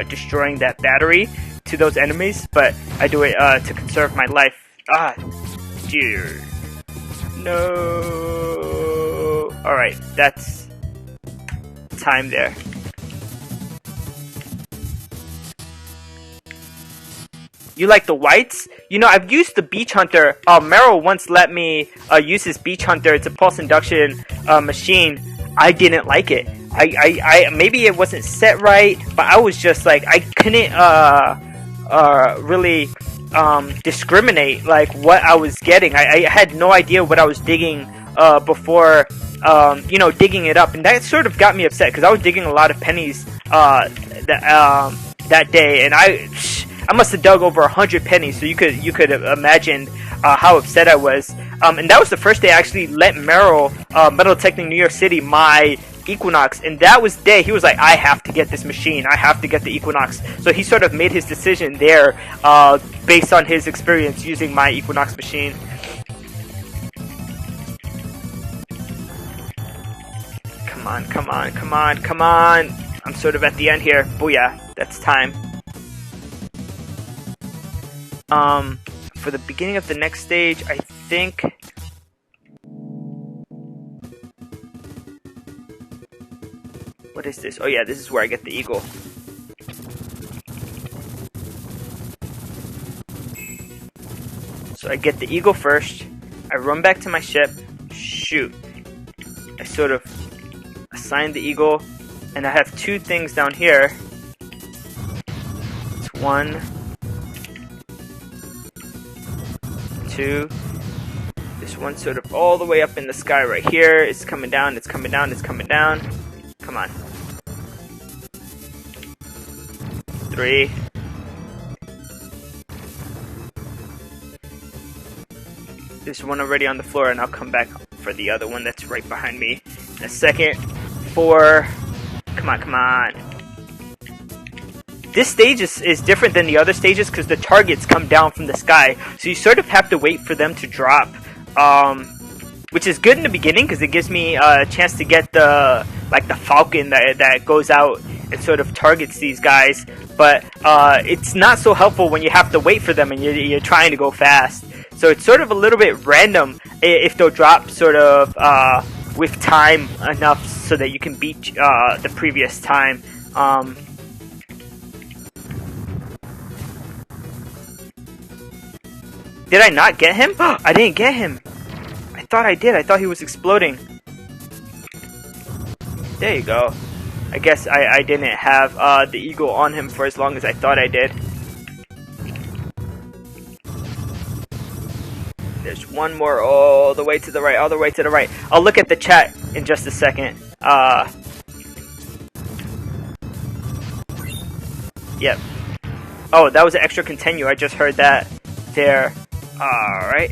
destroying that battery to those enemies, but I do it to conserve my life. Ah, dear. No. Alright, that's time there. You like the whites? You know, I've used the Beach Hunter. Meryl once let me use his Beach Hunter. It's a pulse induction machine. I didn't like it. I maybe it wasn't set right, but I was just like, I couldn't really discriminate like what I was getting. I had no idea what I was digging before you know, digging it up, and that sort of got me upset because I was digging a lot of pennies that day, and I must have dug over 100 pennies, so you could imagine how upset I was. And that was the first day I actually let Meryl Metal Detecting New York City my Equinox, and that was the day he was like, I have to get this machine, I have to get the Equinox. So he sort of made his decision there based on his experience using my Equinox machine. Come on, come on, come on, come on. I'm sort of at the end here. Booyah, that's time. For the beginning of the next stage, I think what is this? Oh yeah, this is where I get the eagle. So I get the eagle first. I run back to my ship. Shoot. I sort of assign the eagle, and I have two things down here. It's 1, 2. This one sort of all the way up in the sky right here. It's coming down, it's coming down, it's coming down. Come on. 3. There's one already on the floor, and I'll come back for the other one that's right behind me in a second. 4. Come on, come on. This stage is different than the other stages because the targets come down from the sky, so you sort of have to wait for them to drop, which is good in the beginning because it gives me a chance to get the falcon that goes out and sort of targets these guys. But it's not so helpful when you have to wait for them and you're trying to go fast. So it's sort of a little bit random if they'll drop sort of with time enough so that you can beat the previous time. Did I not get him? I didn't get him. I thought I did. I thought he was exploding. There you go. I guess I didn't have the eagle on him for as long as I thought I did. There's one more all the way to the right, all the way to the right. I'll look at the chat in just a second. Yep. Oh, that was an extra continue. I just heard that there. Alright.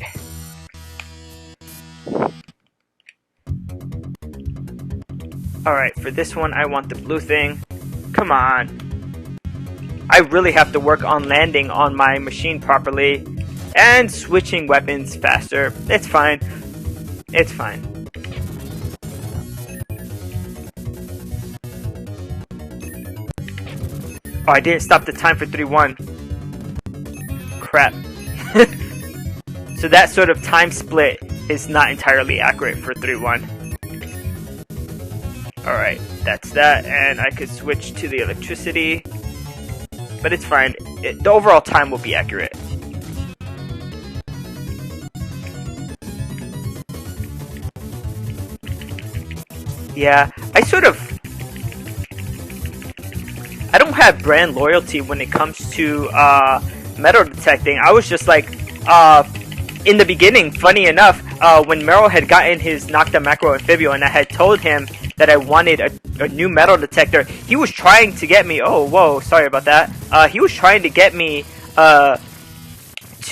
Alright, for this one, I want the blue thing. Come on. I really have to work on landing on my machine properly and switching weapons faster. It's fine. It's fine. Oh, I didn't stop the time for 3-1. Crap. So that sort of time split is not entirely accurate for 3-1. Alright, that's that, and I could switch to the electricity. But it's fine. The overall time will be accurate. Yeah, I don't have brand loyalty when it comes to metal detecting. I was just like, in the beginning, funny enough, when Meryl had gotten his Nocta Macro Amphibio and I had told him that I wanted a new metal detector, he was trying to get me, oh, whoa, sorry about that, he was trying to get me to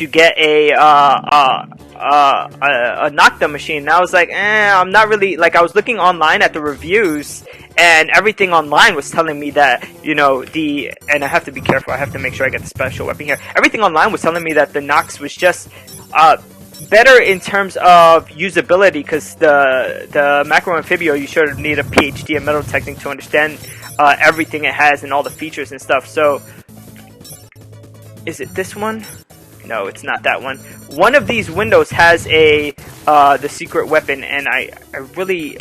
get a Nocta machine, and I was like, I'm not really, like, I was looking online at the reviews, and everything online was telling me that, you know, and I have to be careful, I have to make sure I get the special weapon here. Everything online was telling me that the Nox was just better in terms of usability, because the Macro Amphibio, you sort of need a PhD in metal detecting to understand everything it has and all the features and stuff. So, is it this one? No, it's not that one. One of these windows has the secret weapon, and I really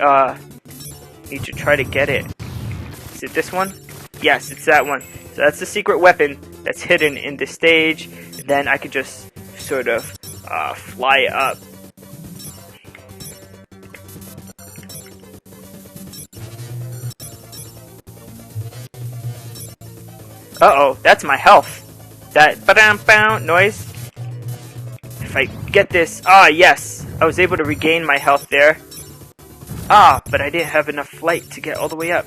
need to try to get it. Is it this one? Yes, it's that one. So that's the secret weapon that's hidden in this stage. then I could just sort of fly up. Uh-oh, that's my health. That ba-dam-bow noise. If I get this... Ah, yes. I was able to regain my health there. Ah, but I didn't have enough flight to get all the way up.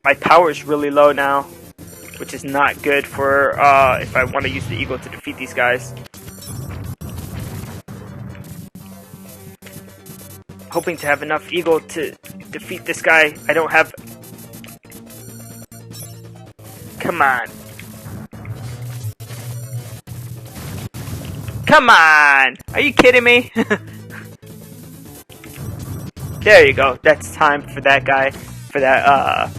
My power is really low now, which is not good for if I want to use the eagle to defeat these guys. Hoping to have enough eagle to defeat this guy. I don't have... Come on. Come on! Are you kidding me? There you go. That's time for that guy. For that,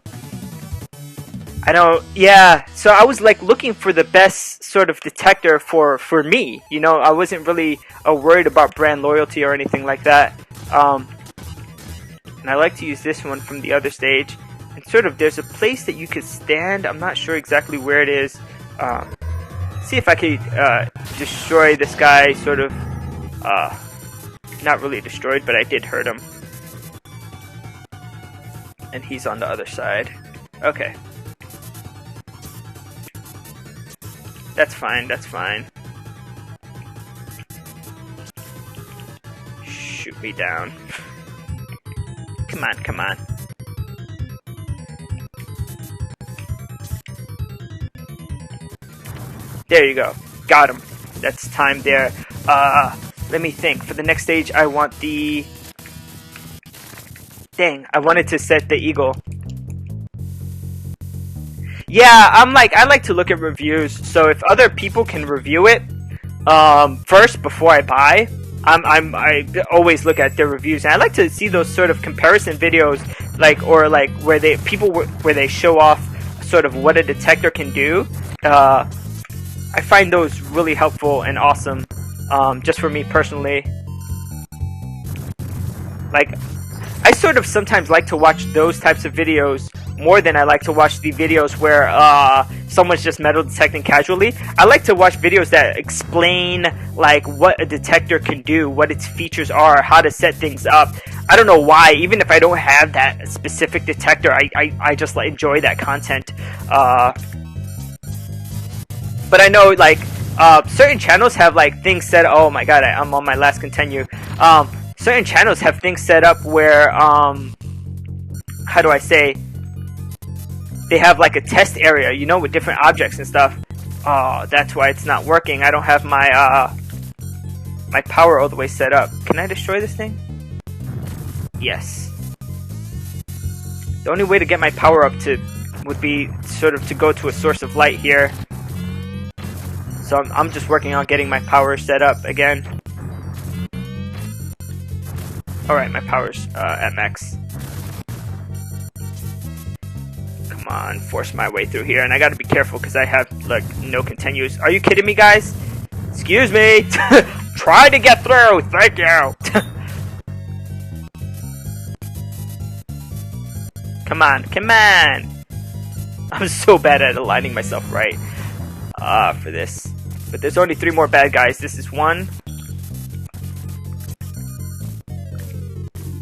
I don't... Yeah, so I was, like, looking for the best sort of detector for me. You know, I wasn't really worried about brand loyalty or anything like that. And I like to use this one from the other stage. And sort of, there's a place that you could stand. I'm not sure exactly where it is. See if I could destroy this guy, sort of, not really destroyed, but I did hurt him. And he's on the other side. Okay. That's fine, that's fine. Shoot me down. Come on, come on. There you go. Got him. That's time there. Let me think. For the next stage, I want the... Dang, I wanted to set the eagle. Yeah, I like to look at reviews, so if other people can review it first before I buy, I always look at their reviews, and I like to see those sort of comparison videos, where they show off sort of what a detector can do. I find those really helpful and awesome, just for me personally. Like, I sort of sometimes like to watch those types of videos more than I like to watch the videos where someone's just metal detecting casually. I like to watch videos that explain like what a detector can do, what its features are, how to set things up. I don't know why, even if I don't have that specific detector, I just enjoy that content. But I know like certain channels have like things set. Oh my god, I'm on my last continue. Certain channels have things set up where how do I say? They have like a test area, you know, with different objects and stuff. Oh, that's why it's not working. I don't have my my power all the way set up. Can I destroy this thing? Yes. The only way to get my power up would be sort of to go to a source of light here. So I'm just working on getting my power set up again. Alright, my power's at max. Come on, force my way through here. And I gotta be careful because I have, like, no continues. Are you kidding me, guys? Excuse me! Try to get through! Thank you! Come on, come on! I'm so bad at aligning myself right for this. But there's only 3 more bad guys. This is 1.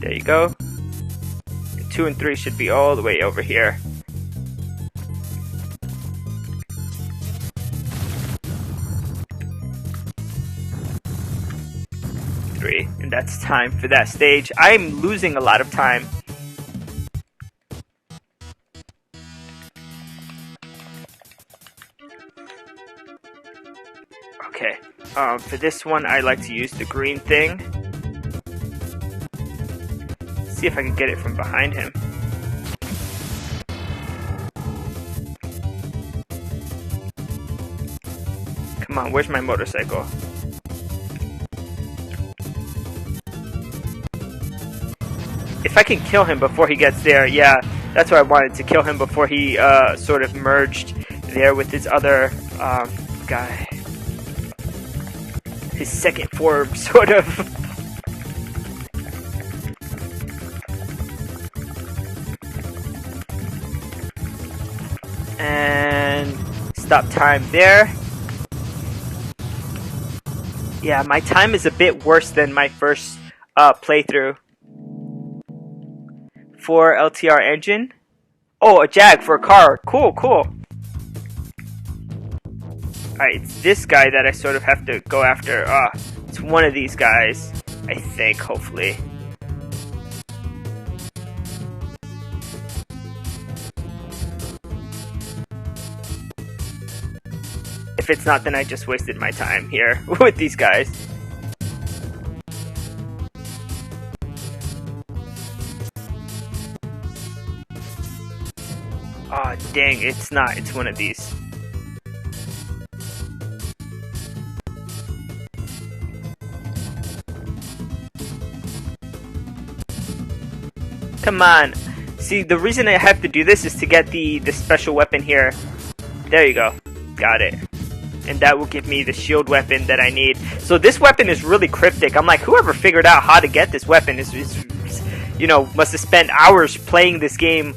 There you go. And 2 and 3 should be all the way over here. And that's time for that stage. I'm losing a lot of time. Okay, for this one I like to use the green thing. See if I can get it from behind him. Come on, where's my motorcycle? If I can kill him before he gets there, yeah, that's what I wanted, to kill him before he sort of merged there with his other guy. His second form, sort of. And stop time there. Yeah, my time is a bit worse than my first playthrough. For LTR engine. Oh, a Jag for a car. Cool, cool. Alright, it's this guy that I sort of have to go after. It's one of these guys, I think, hopefully. If it's not, then I just wasted my time here with these guys. Aw, dang, it's not. It's one of these. Come on. See, the reason I have to do this is to get the special weapon here. There you go. Got it. And that will give me the shield weapon that I need. So this weapon is really cryptic. I'm like, whoever figured out how to get this weapon is you know, must have spent hours playing this game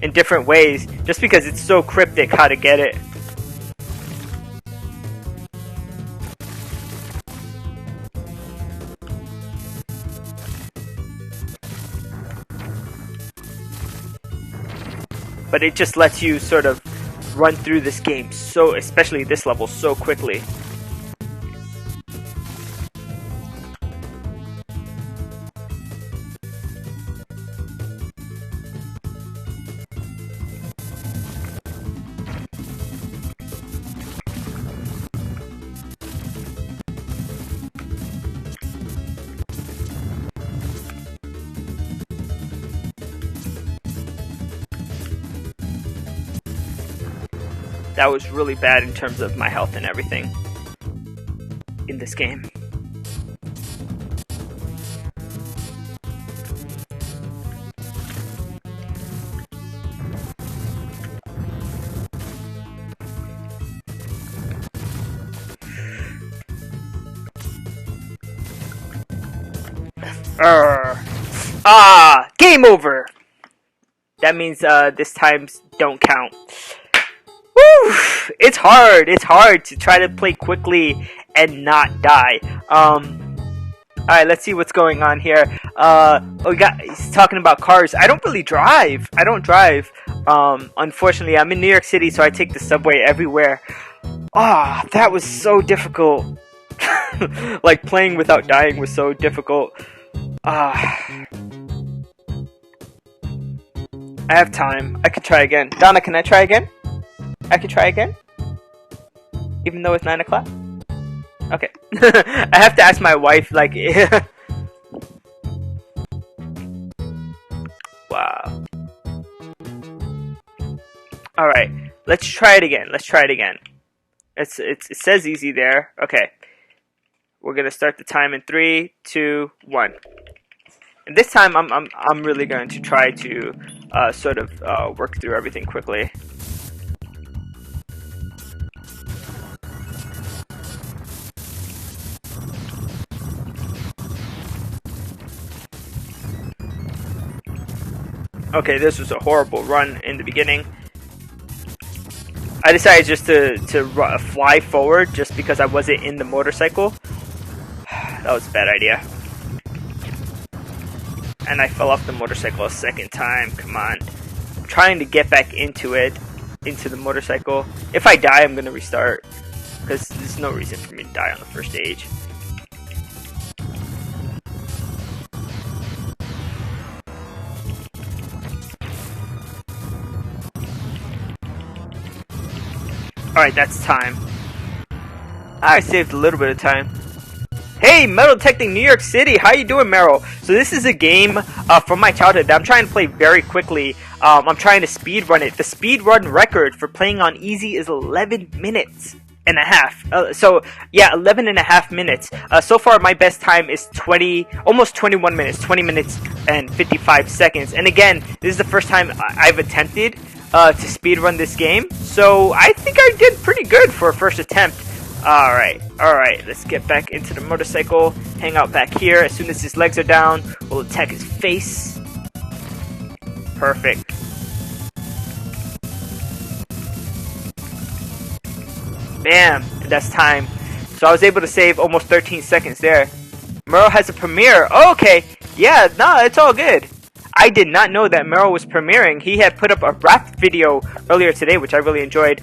in different ways, just because it's so cryptic how to get it. But it just lets you sort of run through this game, so especially this level, so quickly. That was really bad in terms of my health and everything in this game. Game over! That means this times don't count. Woo! It's hard to try to play quickly and not die. Alright, let's see what's going on here. He's talking about cars. I don't really drive. I don't drive. Unfortunately, I'm in New York City, so I take the subway everywhere. That was so difficult. Like, playing without dying was so difficult. I have time. I could try again. Donna, can I try again? I can try again? Even though it's 9 o'clock? Okay. I have to ask my wife, like... Wow. Alright. Let's try it again. Let's try it again. It says easy there. Okay. We're gonna start the time in 3, 2, 1. And this time, I'm really going to try to sort of work through everything quickly. Okay, this was a horrible run in the beginning. I decided just to fly forward just because I wasn't in the motorcycle. That was a bad idea. And I fell off the motorcycle a second time. Come on. I'm trying to get back into it, into the motorcycle. If I die, I'm going to restart. Because there's no reason for me to die on the first stage. Alright, that's time. I saved a little bit of time. Hey, Metal Detecting New York City! How you doing, Meryl? So this is a game from my childhood that I'm trying to play very quickly. I'm trying to speedrun it. The speedrun record for playing on easy is 11 minutes and a half. So, yeah, 11 and a half minutes. So far, my best time is almost 21 minutes. 20 minutes and 55 seconds. And again, this is the first time I've attempted to speedrun this game, so I think I did pretty good for a first attempt. Alright, let's get back into the motorcycle, hang out back here. As soon as his legs are down, we'll attack his face. Perfect. Bam! And that's time. So I was able to save almost 13 seconds there. Merle has a premiere. Okay. Yeah, nah, it's all good. I did not know that Merle was premiering. He had put up a rap video earlier today, which I really enjoyed.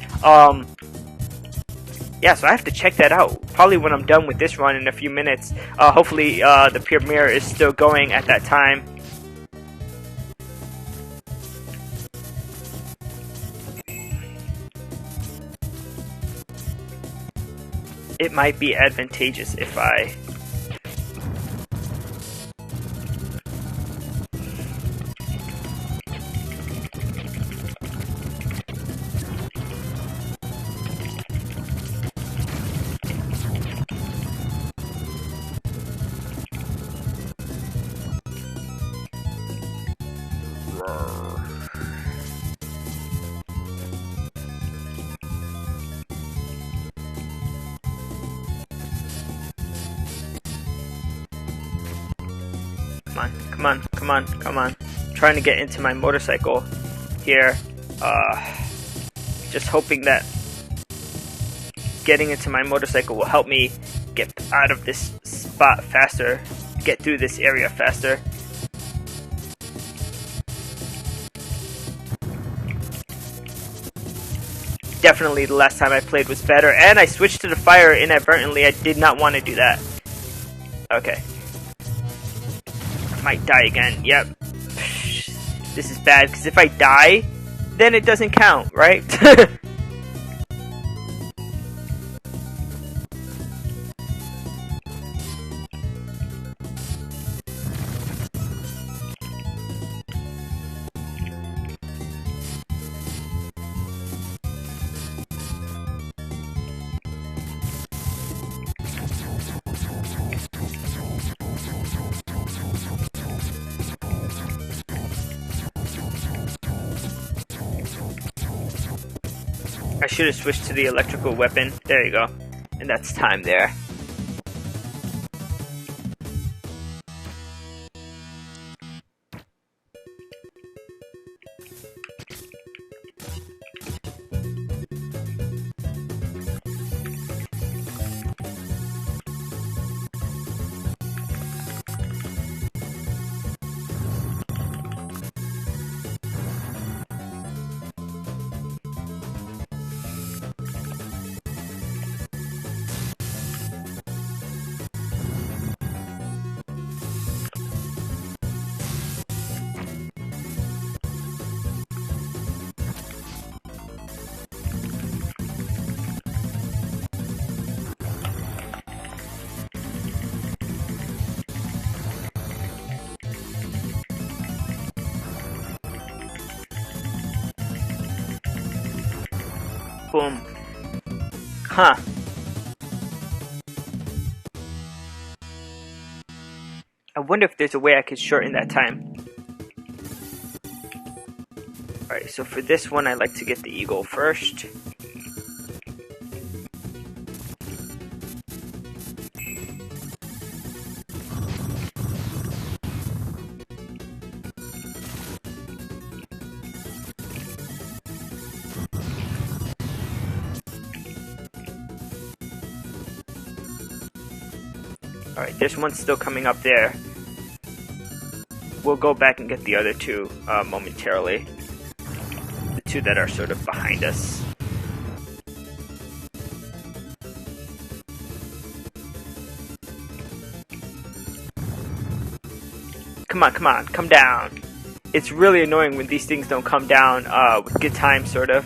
Yeah, so I have to check that out. Probably when I'm done with this run in a few minutes. Hopefully, the premiere is still going at that time. It might be advantageous if I... Come on, come on, come on. Trying to get into my motorcycle here. Just hoping that getting into my motorcycle will help me get out of this spot faster, get through this area faster. Definitely the last time I played was better, and I switched to the fire inadvertently. I did not want to do that. Okay. I might die again. Yep. This is bad, because if I die, then it doesn't count, right? I should have switched to the electrical weapon. There you go. And that's time there. Boom. Huh. I wonder if there's a way I could shorten that time. Alright, so for this one I like to get the eagle first. Alright, there's one still coming up there. We'll go back and get the other two momentarily. The two that are sort of behind us. Come on, come on, come down. It's really annoying when these things don't come down with good time, sort of.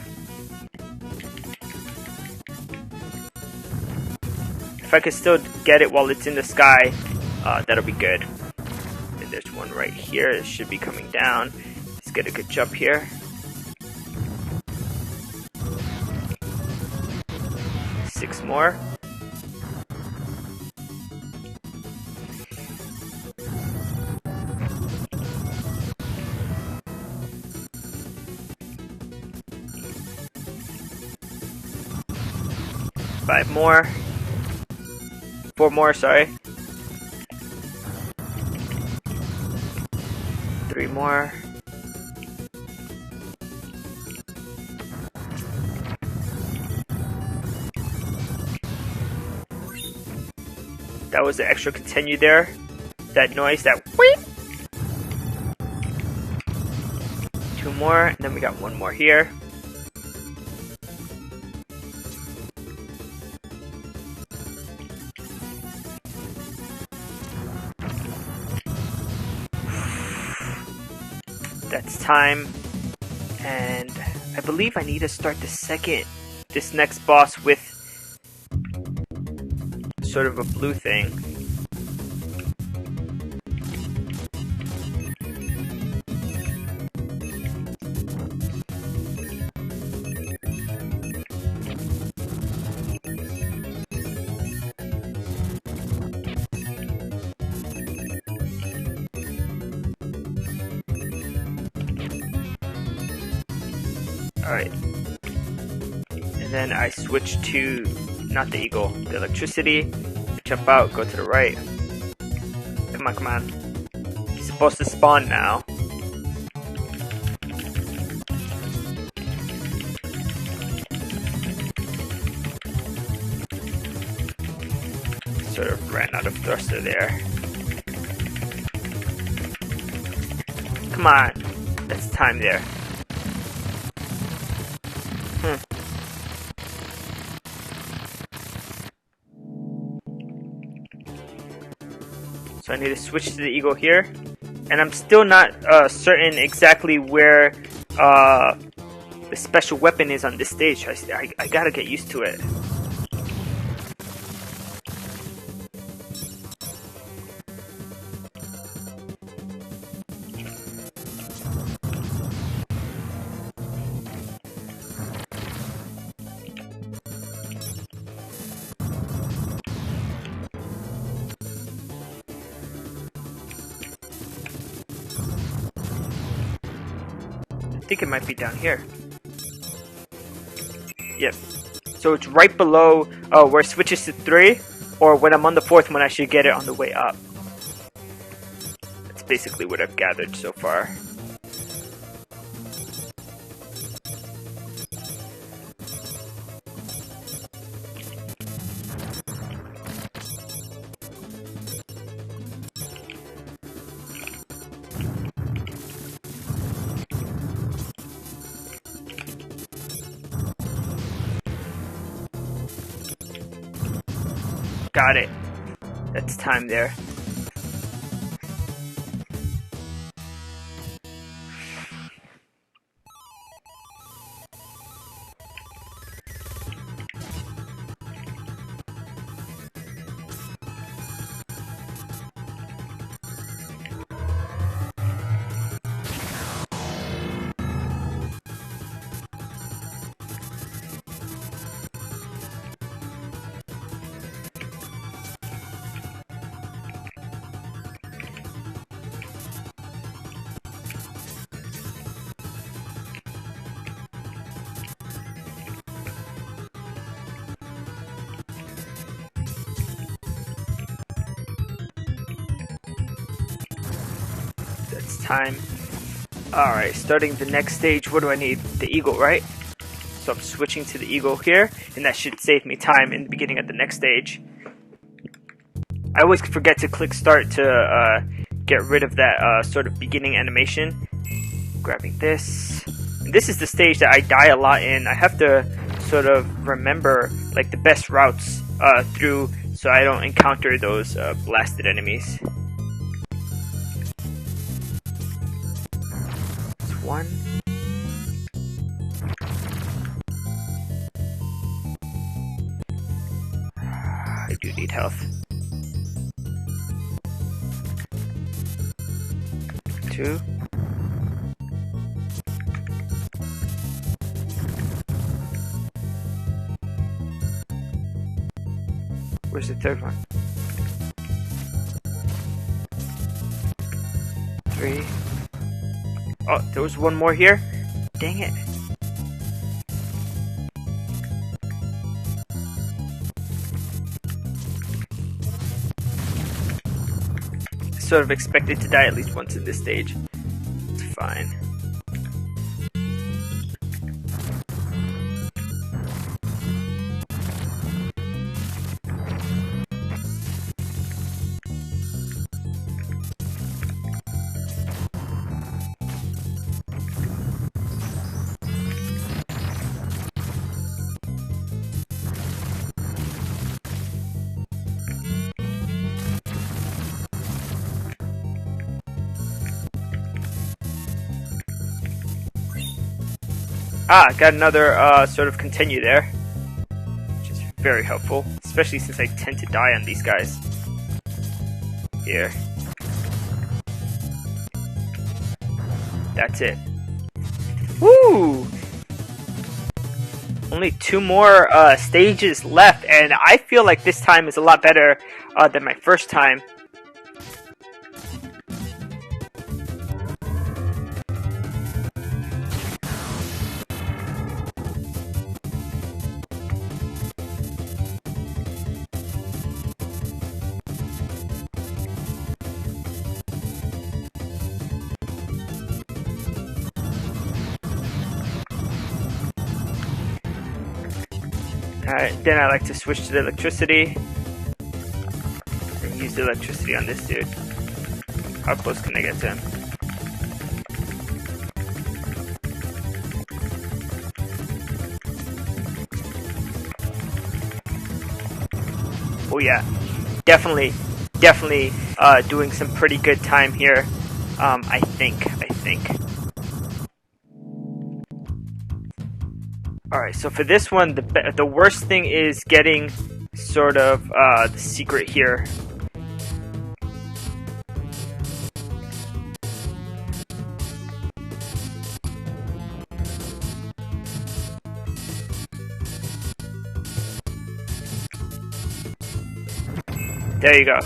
If I could still get it while it's in the sky, that'll be good. And there's one right here. It should be coming down. Let's get a good jump here. Six more. Five more. Four more, sorry. Three more. That was the extra continue there. That noise, that wheep. 2 more, and then we got 1 more here. That's time. And I believe I need to start this next boss with sort of a blue thing. Alright. And then I switch to, not the eagle, the electricity. Jump out, go to the right. Come on, come on. He's supposed to spawn now. Sort of ran out of thruster there. Come on. That's time there. So I need to switch to the eagle here, and I'm still not certain exactly where the special weapon is on this stage. I gotta get used to it. I think it might be down here. Yep. So it's right below where it switches to 3, or when I'm on the 4th one, I should get it on the way up. That's basically what I've gathered so far. Got it. That's time there. Time. Alright, starting the next stage, what do I need? The eagle, right? So I'm switching to the eagle here, and that should save me time in the beginning of the next stage. I always forget to click start to get rid of that sort of beginning animation. Grabbing this. And this is the stage that I die a lot in. I have to sort of remember like the best routes through so I don't encounter those blasted enemies. One. I do need health. 2. Where's the 3rd one? 3. Oh, there was 1 more here? Dang it. Sort of expected to die at least once in this stage. It's fine. Ah, got another sort of continue there, which is very helpful, especially since I tend to die on these guys. Here. That's it. Woo! Only 2 more stages left, and I feel like this time is a lot better than my first time. Then I like to switch to the electricity and use the electricity on this dude. How close can I get to him? Oh yeah, definitely doing some pretty good time here. I think. Alright, so for this one, the worst thing is getting sort of the secret here. There you go.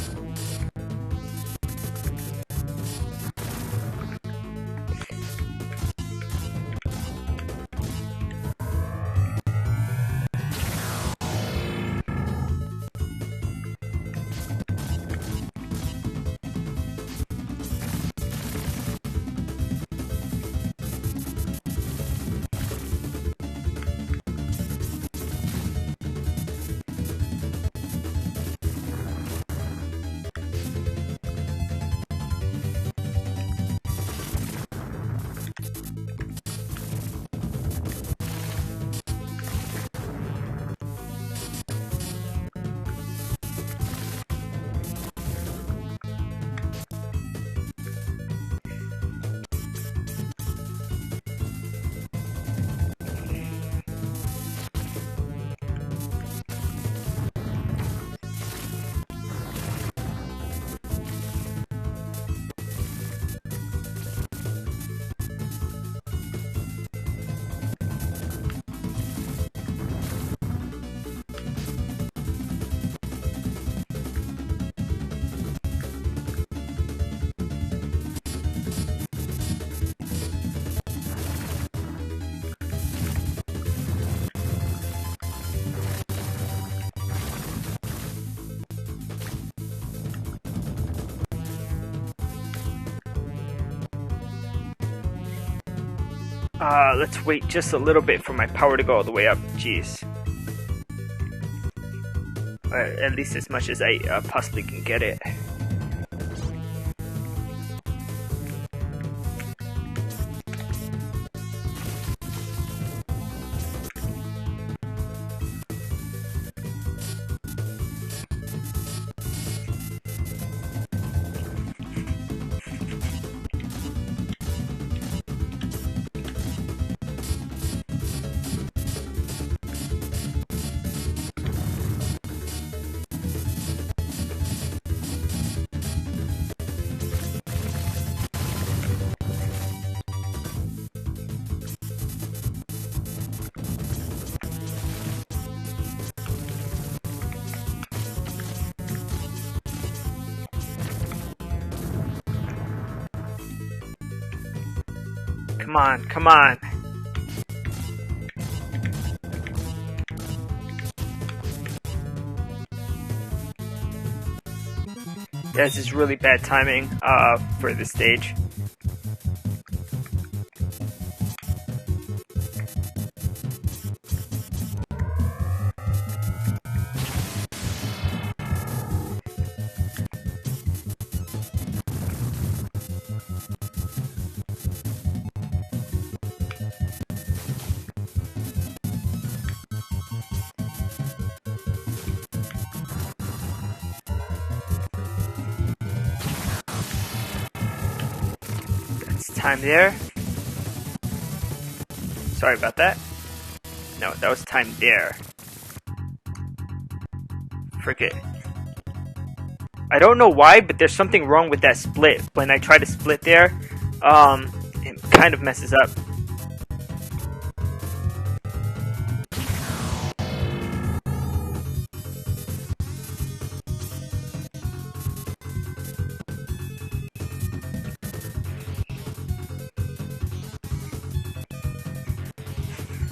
Let's wait just a little bit for my power to go all the way up. Jeez. At least as much as I possibly can get it. Come on, come on. This is really bad timing for this stage. Time there. Sorry about that. No, that was time there. Frick it. I don't know why, but there's something wrong with that split. When I try to split there, it kind of messes up.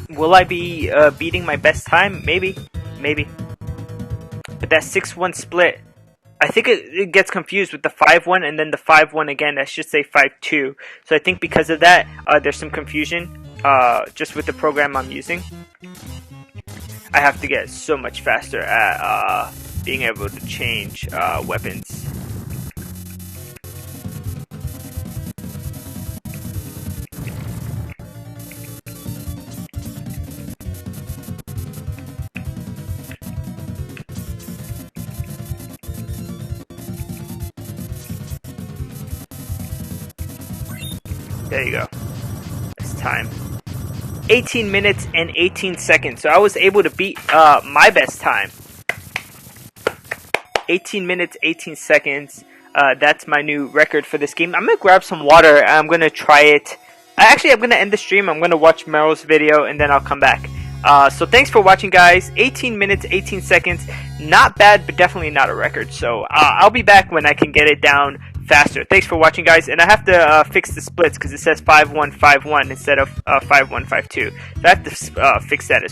Will I be beating my best time? Maybe. Maybe. But that 6-1 split, I think it gets confused with the 5-1 and then the 5-1 again. That should say 5-2. So I think because of that, there's some confusion just with the program I'm using. I have to get so much faster at being able to change weapons. There you go. It's time. 18 minutes and 18 seconds. So I was able to beat my best time. 18 minutes, 18 seconds. That's my new record for this game. I'm going to grab some water and I'm going to try it. Actually, I'm going to end the stream. I'm going to watch Meryl's video and then I'll come back. So thanks for watching, guys. 18 minutes, 18 seconds. Not bad, but definitely not a record. So I'll be back when I can get it down faster. Thanks for watching, guys. And I have to fix the splits because it says 5-1, 5-1 instead of 5-1, 5-2. So I have to fix that as well.